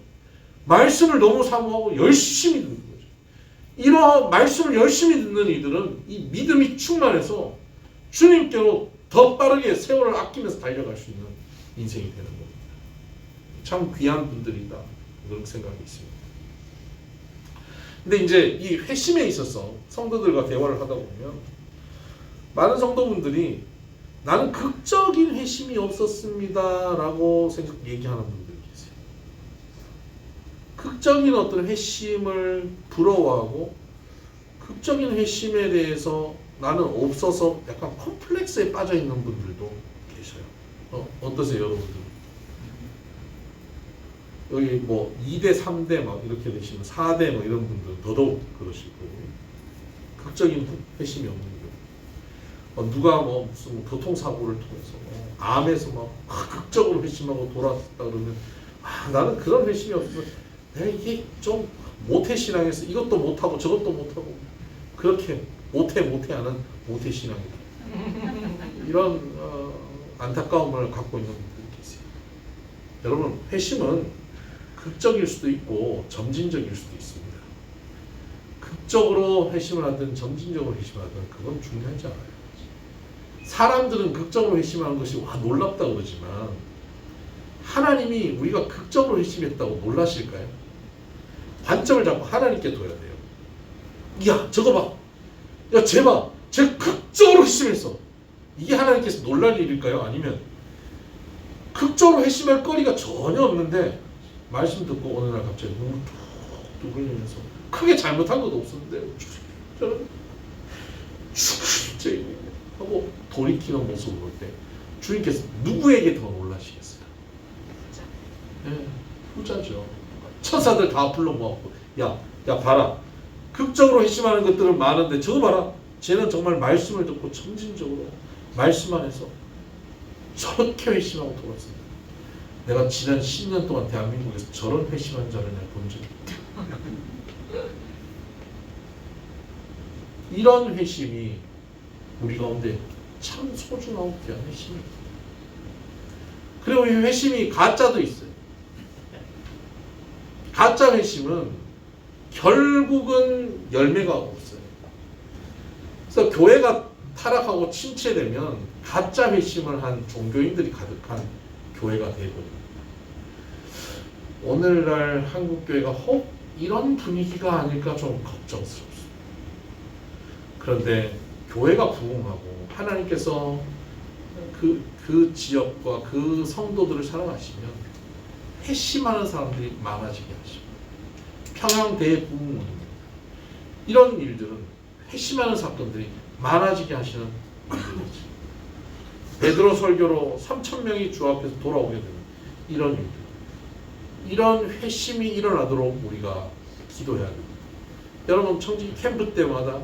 말씀을 너무 사모하고 열심히 듣는 거죠. 이러한 말씀을 열심히 듣는 이들은 이 믿음이 충만해서 주님께로 더 빠르게 세월을 아끼면서 달려갈 수 있는 인생이 되는 겁니다. 참 귀한 분들이다, 그런 생각이 있습니다. 근데 이제 이 회심에 있어서 성도들과 대화를 하다 보면 많은 성도분들이 나는 극적인 회심이 없었습니다 라고 얘기하는 분들이 계세요. 극적인 어떤 회심을 부러워하고 극적인 회심에 대해서 나는 없어서 약간 컴플렉스에 빠져 있는 분들도 계셔요. 어떠세요, 여러분들? 여기 뭐 2대, 3대 막 이렇게 되시면 4대 뭐 이런 분들은 더더욱 그러시고, 극적인 회심이 없는 경우, 누가 뭐 무슨 교통사고를 통해서 암에서 막 극적으로 회심하고 돌아왔다 그러면 나는 그런 회심이 없어서 내가 이게 좀 모태신앙에서 이것도 못하고 저것도 못하고 그렇게 모태하는 모태신앙이다. 이런 안타까움을 갖고 있는 분들이 계세요. 여러분, 회심은 극적일 수도 있고 점진적일 수도 있습니다. 극적으로 회심을 하든 점진적으로 회심을 하든 그건 중요하지 않아요. 사람들은 극적으로 회심하는 것이 놀랍다 그러지만 하나님이 우리가 극적으로 회심했다고 놀라실까요? 관점을 잡고 하나님께 둬야 돼요. 야, 저거 봐. 야, 쟤 봐. 쟤 극적으로 회심했어. 이게 하나님께서 놀랄 일일까요? 아니면 극적으로 회심할 거리가 전혀 없는데 말씀 듣고 어느 날 갑자기 눈물 툭툭 흘리면서 크게 잘못한 것도 없었는데 저는 죽을 하고 돌이키는 모습을 볼 때 주님께서 누구에게 더 놀라시겠어요? 네, 후자죠. 천사들 다 불러 모았고 야 봐라. 극적으로 회심하는 것들은 많은데 저거 봐라. 쟤는 정말 말씀을 듣고 점진적으로 말씀 안에서 저렇게 회심하고 돌았습니다. 내가 지난 10년 동안 대한민국에서 저런 회심한 자를 내가 본 적이 없다. 이런 회심이 우리 가운데 참 소중하고 귀한 회심입니다. 그리고 이 회심이 가짜도 있어요. 가짜 회심은 결국은 열매가 없어요. 그래서 교회가 타락하고 침체되면 가짜 회심을 한 종교인들이 가득한 교회가 되거든요. 오늘날 한국교회가 혹 이런 분위기가 아닐까 좀 걱정스럽습니다. 그런데 교회가 부흥하고 하나님께서 그 지역과 그 성도들을 사랑하시면 회심하는 사람들이 많아지게 하십니다. 평양 대부흥 이런 일들은 회심하는 사건들이 많아지게 하시는 일들이죠. 베드로 설교로 3,000명이 주 앞에서 돌아오게 되는 이런 일들, 이런 회심이 일어나도록 우리가 기도해야 됩니다. 여러분, 청지 캠프 때마다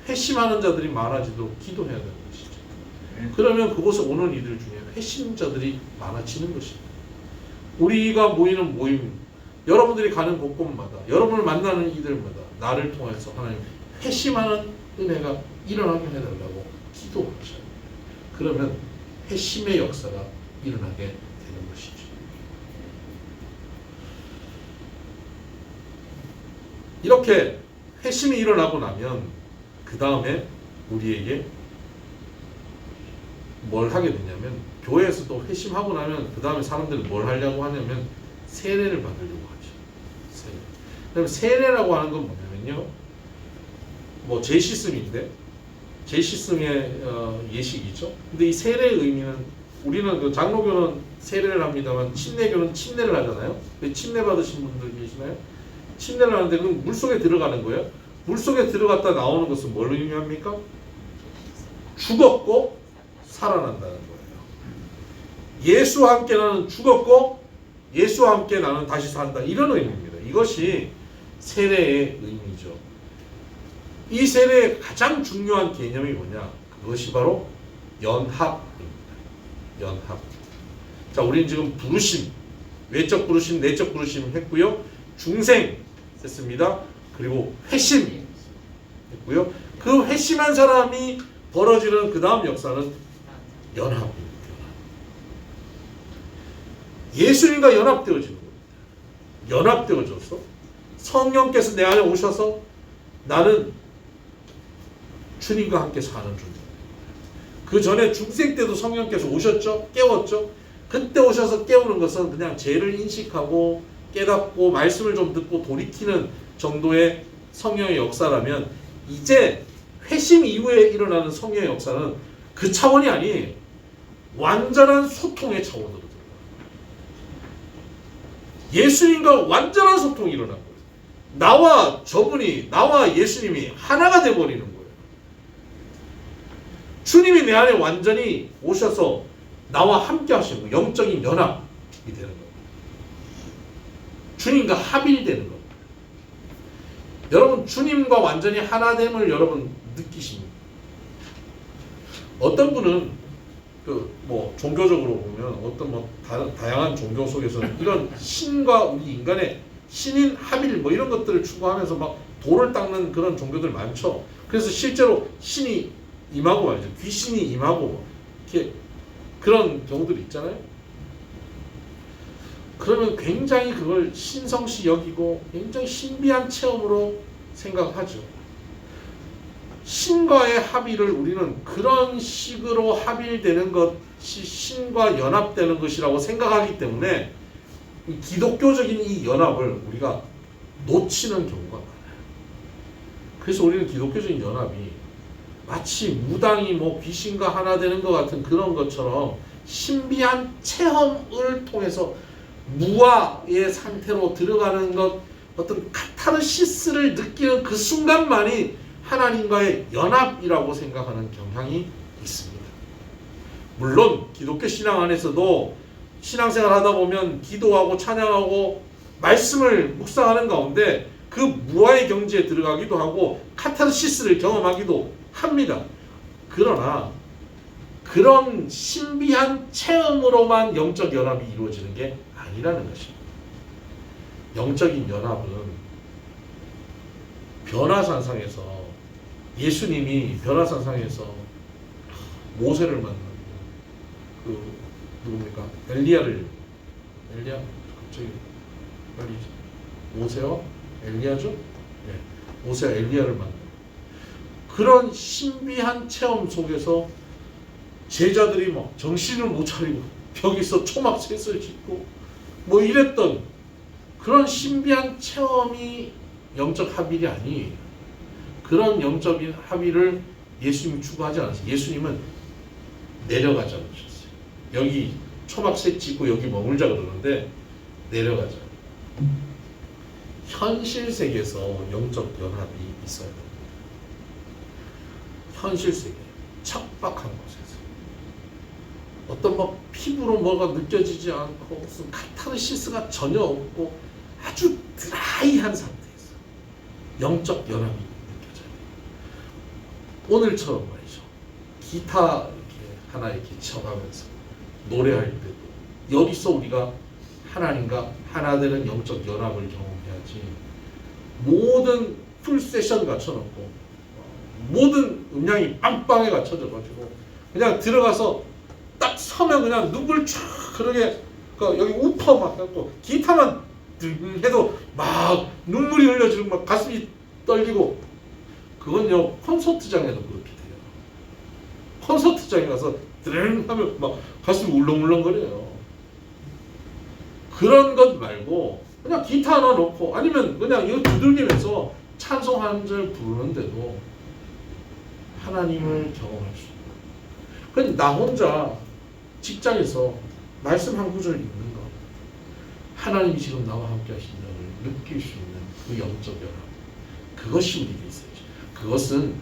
회심하는 자들이 많아지도록 기도해야 되는 것이죠. 그러면 그곳에 오는 이들 중에 회심자들이 많아지는 것입니다. 우리가 모이는 모임, 여러분들이 가는 곳곳마다 여러분을 만나는 이들마다 나를 통해서 하나님 회심하는 은혜가 일어나게 해달라고 기도하셔요. 그러면 회심의 역사가 일어나게 되는 것이죠. 이렇게 회심이 일어나고 나면 그 다음에 우리에게 뭘 하게 되냐면, 교회에서도 회심하고 나면 그 다음에 사람들은 뭘 하려고 하냐면 세례를 받으려고 하죠. 세례. 그럼 세례라고 하는 건 뭐냐면요, 뭐 제시씀인데 제시씀의 예식이죠. 근데 이 세례의 의미는, 우리는 그 장로교는 세례를 합니다만 침례교는 침례를 하잖아요. 침례 받으신 분들 계시나요? 침례를 하는데 그럼 물속에 들어가는 거예요. 물속에 들어갔다 나오는 것은 뭘 의미합니까? 죽었고 살아난다는 거예요. 예수와 함께 나는 죽었고 예수와 함께 나는 다시 산다, 이런 의미입니다. 이것이 세례의 의미죠. 이 세례의 가장 중요한 개념이 뭐냐? 그것이 바로 연합입니다. 연합. 자, 우리는 지금 부르심, 외적 부르심, 내적 부르심 했고요. 중생 했습니다. 그리고 회심 했고요. 그 회심한 사람이 벌어지는 그 다음 역사는 연합입니다. 예수님과 연합되어지는 겁니다. 연합되어져서 성령께서 내 안에 오셔서 나는 주님과 함께 사는 존재. 그 전에 중생 때도 성령께서 오셨죠? 깨웠죠? 그때 오셔서 깨우는 것은 그냥 죄를 인식하고 깨닫고 말씀을 좀 듣고 돌이키는 정도의 성령의 역사라면, 이제 회심 이후에 일어나는 성령의 역사는 그 차원이 아닌 완전한 소통의 차원으로 들어가요. 예수님과 완전한 소통이 일어난 거예요. 나와 저분이, 나와 예수님이 하나가 되어버리는 거예요. 주님이 내 안에 완전히 오셔서 나와 함께 하시는 거예요. 영적인 연합이 되는 거예요. 주님과 합일되는 겁니다. 여러분, 주님과 완전히 하나됨을 여러분 느끼십니까? 어떤 분은 뭐 종교적으로 보면 어떤 뭐 다양한 종교 속에서는 이런 신과 우리 인간의 신인 합일 뭐 이런 것들을 추구하면서 막 돌을 닦는 그런 종교들 많죠. 그래서 실제로 신이 임하고 말이죠. 귀신이 임하고 이렇게 그런 경우들이 있잖아요. 그러면 굉장히 그걸 신성시 여기고 굉장히 신비한 체험으로 생각하죠. 신과의 합의를 우리는 그런 식으로 합일되는 것이 신과 연합되는 것이라고 생각하기 때문에 기독교적인 이 연합을 우리가 놓치는 경우가 많아요. 그래서 우리는 기독교적인 연합이 마치 무당이 뭐 귀신과 하나 되는 것 같은 그런 것처럼 신비한 체험을 통해서 무아의 상태로 들어가는 것, 어떤 카타르시스를 느끼는 그 순간만이 하나님과의 연합이라고 생각하는 경향이 있습니다. 물론 기독교 신앙 안에서도 신앙생활 하다 보면 기도하고 찬양하고 말씀을 묵상하는 가운데 그 무아의 경지에 들어가기도 하고 카타르시스를 경험하기도 합니다. 그러나 그런 신비한 체험으로만 영적 연합이 이루어지는 게 아니라는 것입니다. 영적인 연합은 변화산상에서 예수님이 변화산상에서 모세를 만나고 누굽니까? 엘리야 갑자기 빨리 모세와 엘리야죠? 네. 모세와 엘리야를 만나고 그런 신비한 체험 속에서 제자들이 막 정신을 못 차리고 벽에서 초막셋을 짓고 뭐 이랬던 그런 신비한 체험이 영적 합일이 아니에요. 그런 영적인 합의를 예수님이 추구하지 않았어요. 예수님은 내려가자 그러셨어요. 여기 초막셋 짓고 여기 머물자 그러는데 내려가자. 현실 세계에서 영적 연합이 있어야 됩니다. 현실 세계, 척박한 곳에서 어떤 뭐 피부로 뭐가 느껴지지 않고 무슨 카타르시스가 전혀 없고 아주 드라이한 상태에서 영적 연합이 느껴져요. 오늘처럼 말이죠. 기타 이렇게 하나 이렇게 쳐가면서 노래할 때도 여기서 우리가 하나님과 하나 되는 영적 연합을 경험해야지 모든 풀세션 갖춰놓고 모든 음량이 빵빵해 갖춰져가지고 그냥 들어가서 딱 서면 그냥 눈물 쫙 그러게 여기 우퍼 막 해갖고 기타만 해도 막 눈물이 흘려지고 막 가슴이 떨리고 그건요 콘서트장에도 그렇게 돼요. 콘서트장에 가서 드릉 하면 막 가슴이 울렁울렁거려요. 그런 것 말고 그냥 기타 하나 놓고 아니면 그냥 이거 두들기면서 찬송 한 절 부르는데도 하나님을 경험할 수 있어요. 그냥 나 혼자 직장에서 말씀 한 구절 읽는 거 하나님이 지금 나와 함께 하신다는 걸 느낄 수 있는 그 영적 연합 그것이 우리에게 있어요. 그것은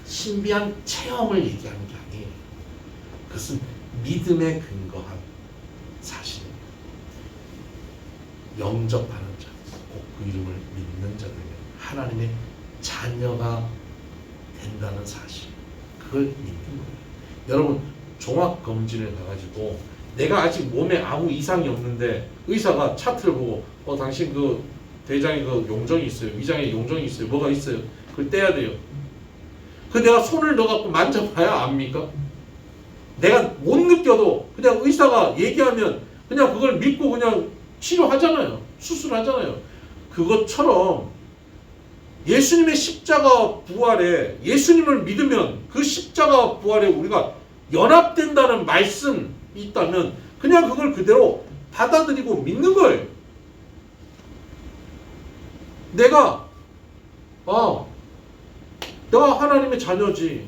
신비한 체험을 얘기하는 게 아니에요. 그것은 믿음에 근거한 사실입니다. 영접하는 자, 꼭 그 이름을 믿는 자들은 하나님의 자녀가 된다는 사실 그걸 믿는 거예요. 여러분 종합검진을 가가지고 내가 아직 몸에 아무 이상이 없는데 의사가 차트를 보고 당신 그 대장에 그 용종이 있어요. 위장에 용종이 있어요. 뭐가 있어요. 그걸 떼야 돼요. 그 내가 손을 넣어갖고 만져봐야 압니까? 내가 못 느껴도 그냥 의사가 얘기하면 그냥 그걸 믿고 그냥 치료하잖아요. 수술하잖아요. 그것처럼 예수님의 십자가 부활에 예수님을 믿으면 그 십자가 부활에 우리가 연합된다는 말씀이 있다면 그냥 그걸 그대로 받아들이고 믿는 거예요. 내가 하나님의 자녀지.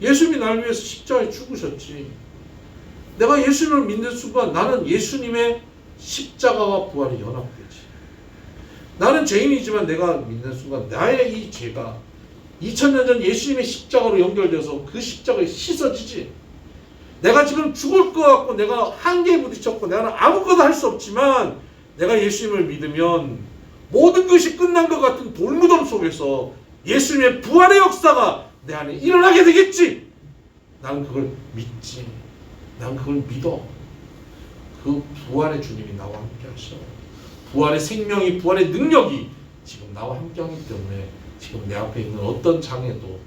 예수님이 날 위해서 십자가에 죽으셨지. 내가 예수님을 믿는 순간 나는 예수님의 십자가와 부활에 연합되지. 나는 죄인이지만 내가 믿는 순간 나의 이 죄가 2000년 전 예수님의 십자가로 연결돼서 그 십자가에 씻어지지. 내가 지금 죽을 것 같고 내가 한계에 부딪혔고 나는 아무것도 할 수 없지만 내가 예수님을 믿으면 모든 것이 끝난 것 같은 돌무덤 속에서 예수님의 부활의 역사가 내 안에 일어나게 되겠지. 난 그걸 믿지. 난 그걸 믿어. 그 부활의 주님이 나와 함께 하셔. 부활의 생명이 부활의 능력이 지금 나와 함께 하기 때문에 지금 내 앞에 있는 어떤 장애도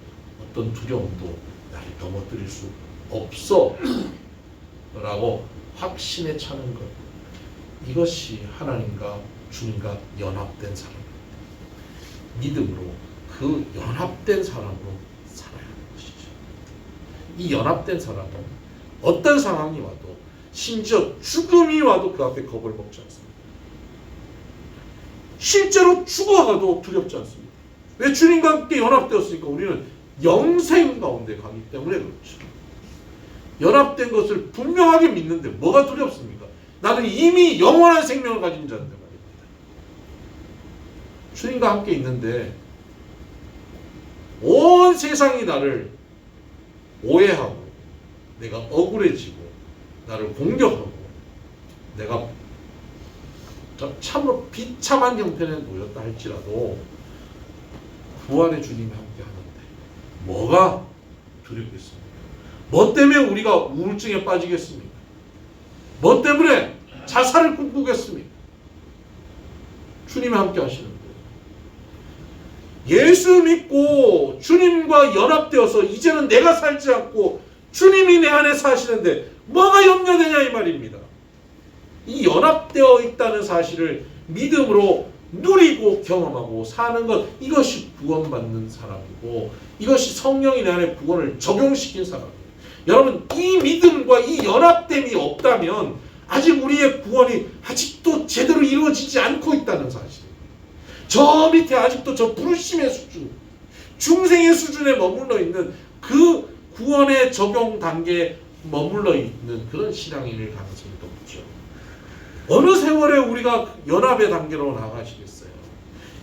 어떤 두려움도 나를 넘어뜨릴 수 없어 라고 확신에 차는 것 이것이 하나님과 주님과 연합된 사람입니다. 믿음으로 그 연합된 사람으로 살아야 하는 것이죠. 이 연합된 사람은 어떤 상황이 와도 심지어 죽음이 와도 그 앞에 겁을 먹지 않습니다. 실제로 죽어가도 두렵지 않습니다. 왜? 주님과 함께 연합되었으니까 우리는 영생 가운데 가기 때문에 그렇죠. 연합된 것을 분명하게 믿는데 뭐가 두렵습니까? 나는 이미 영원한 생명을 가진 자인데 말입니다. 주님과 함께 있는데 온 세상이 나를 오해하고 내가 억울해지고 나를 공격하고 내가 참으로 비참한 형편에 놓였다 할지라도 부활의 주님이 함께 하는데 뭐가 두렵겠습니까? 뭐 때문에 우리가 우울증에 빠지겠습니까? 뭐 때문에 자살을 꿈꾸겠습니까? 주님이 함께 하시는데 예수 믿고 주님과 연합되어서 이제는 내가 살지 않고 주님이 내 안에 사시는데 뭐가 염려되냐 이 말입니다. 이 연합되어 있다는 사실을 믿음으로 누리고 경험하고 사는 것 이것이 구원받는 사람이고 이것이 성령이 내 안에 구원을 적용시킨 사람이에요. 여러분 이 믿음과 이 연합됨이 없다면 아직 우리의 구원이 아직도 제대로 이루어지지 않고 있다는 사실이에요. 저 밑에 아직도 저 부르심의 수준 중생의 수준에 머물러 있는 그 구원의 적용 단계에 머물러 있는 그런 신앙인일 가능성이 높죠. 어느 세월에 우리가 연합의 단계로 나아가시겠어요?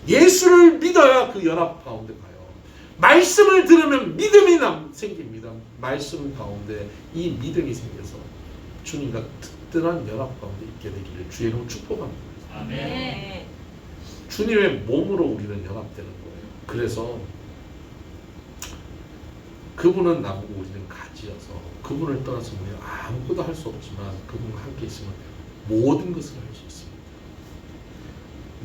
예수를 믿어야 그 연합 가운데 가요. 말씀을 들으면 믿음이 생깁니다. 말씀 가운데 이 믿음이 생겨서 주님과 든든한 연합 가운데 있게 되기를 주의 이름으로 축복합니다. 아멘. 주님의 몸으로 우리는 연합되는 거예요. 그래서 그분은 나무고 우리는 가지여서 그분을 떠나서 우리는 아무것도 할 수 없지만 그분과 함께 있으면 모든 것을 할 수 있습니다.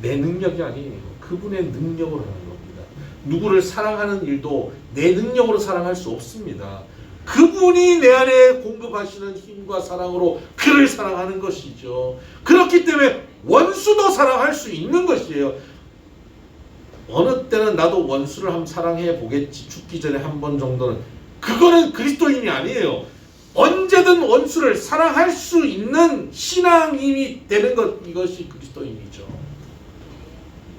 내 능력이 아니에요. 그분의 능력으로 하는 겁니다. 누구를 사랑하는 일도 내 능력으로 사랑할 수 없습니다. 그분이 내 안에 공급하시는 힘과 사랑으로 그를 사랑하는 것이죠. 그렇기 때문에 원수도 사랑할 수 있는 것이에요. 어느 때는 나도 원수를 한번 사랑해 보겠지. 죽기 전에 한 번 정도는. 그거는 그리스도인이 아니에요. 언제든 원수를 사랑할 수 있는 신앙인이 되는 것, 이것이 그리스도인이죠.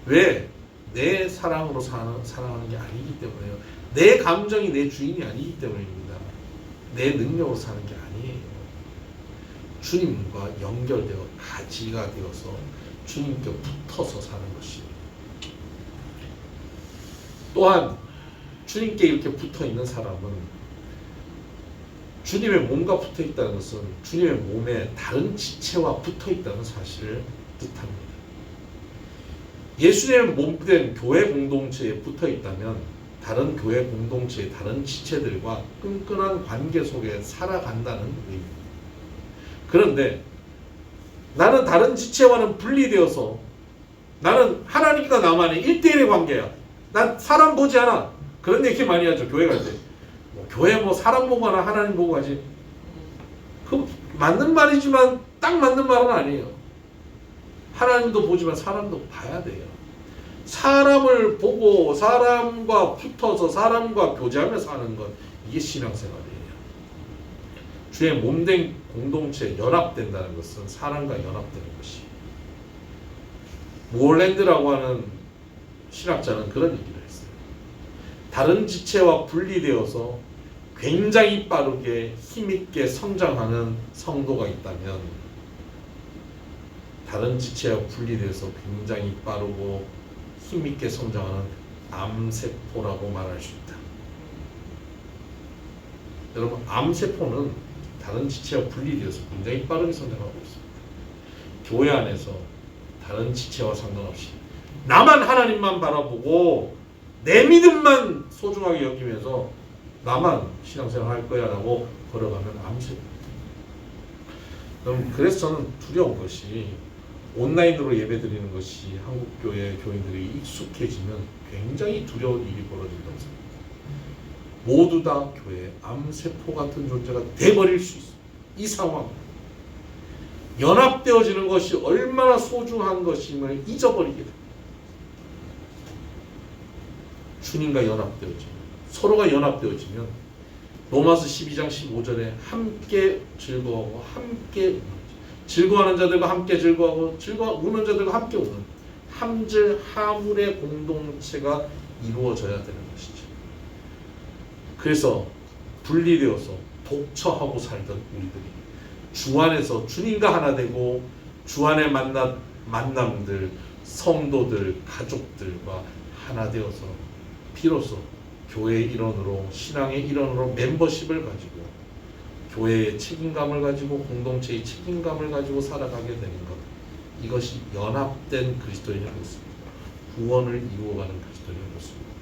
왜? 내 사랑으로 사랑하는 게 아니기 때문에요. 내 감정이 내 주인이 아니기 때문입니다. 내 능력으로 사는 게 아니에요. 주님과 연결되어 가지가 되어서 주님께 붙어서 사는 것입니다. 또한 주님께 이렇게 붙어 있는 사람은 주님의 몸과 붙어 있다는 것은 주님의 몸에 다른 지체와 붙어 있다는 사실을 뜻합니다. 예수님의 몸된 교회 공동체에 붙어 있다면 다른 교회 공동체의 다른 지체들과 끈끈한 관계 속에 살아간다는 의미입니다. 그런데 나는 다른 지체와는 분리되어서 나는 하나님과 나만의 1대1의 관계야. 난 사람 보지 않아. 그런 얘기 많이 하죠. 교회 갈 때. 교회 사람 보고 하나 하나님 보고 하지. 그 맞는 말이지만 딱 맞는 말은 아니에요. 하나님도 보지만 사람도 봐야 돼요. 사람을 보고 사람과 붙어서 사람과 교제하며 사는 것, 이게 신앙생활이에요. 주의 몸된 공동체에 연합된다는 것은 사람과 연합되는 것이. 몰랜드라고 하는 신학자는 그런 얘기를 했어요. 다른 지체와 분리되어서 굉장히 빠르게 힘있게 성장하는 성도가 있다면 다른 지체와 분리되어서 굉장히 빠르고 힘있게 성장하는 암세포라고 말할 수 있다. 여러분, 암세포는 다른 지체와 분리되어서 굉장히 빠르게 성장하고 있습니다. 교회 안에서 다른 지체와 상관없이 나만 하나님만 바라보고 내 믿음만 소중하게 여기면서 나만 신앙생활 할 거야 라고 걸어가면 암세포. 그래서 저는 두려운 것이 온라인으로 예배드리는 것이 한국교회 교인들이 익숙해지면 굉장히 두려운 일이 벌어진다고 생각합니다. 모두 다 교회의 암세포 같은 존재가 돼버릴 수 있어요. 이 상황. 연합되어지는 것이 얼마나 소중한 것임을 잊어버리게 됩니다. 주님과 연합되어지면, 서로가 연합되어지면 로마서 12장 15절에 함께 즐거워하고 함께 즐거워하는 자들과 함께 즐거워하고 우는 자들과 함께 우는 함질 하물의 공동체가 이루어져야 되는 것이죠. 그래서 분리되어서 독처하고 살던 우리들이 주 안에서 주님과 하나 되고 주 안에 만난 만남들, 성도들, 가족들과 하나 되어서 비로소 교회의 일원으로, 신앙의 일원으로 멤버십을 가지고 교회의 책임감을 가지고 공동체의 책임감을 가지고 살아가게 되는 것, 이것이 연합된 그리스도인의 모습입니다. 구원을 이루어가는 그리스도인의 모습입니다.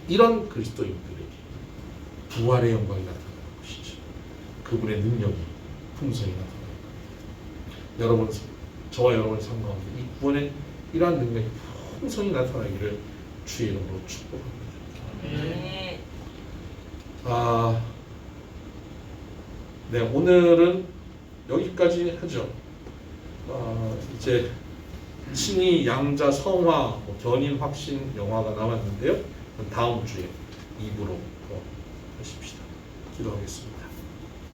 이런 그리스도인들에게 부활의 영광이 나타나는 것이죠. 그분의 능력이 풍성히 나타나는 것. 여러분, 저와 여러분의 삶 가운데 이 구원의 이러한 능력이 풍성히 나타나기를 주의 이름으로 축복합니다. 네. 네, 오늘은 여기까지 하죠. 이제 친히 양자 성화 견인 확신 영화가 남았는데요. 다음 주에 2부로 더 하십시다. 기도하겠습니다.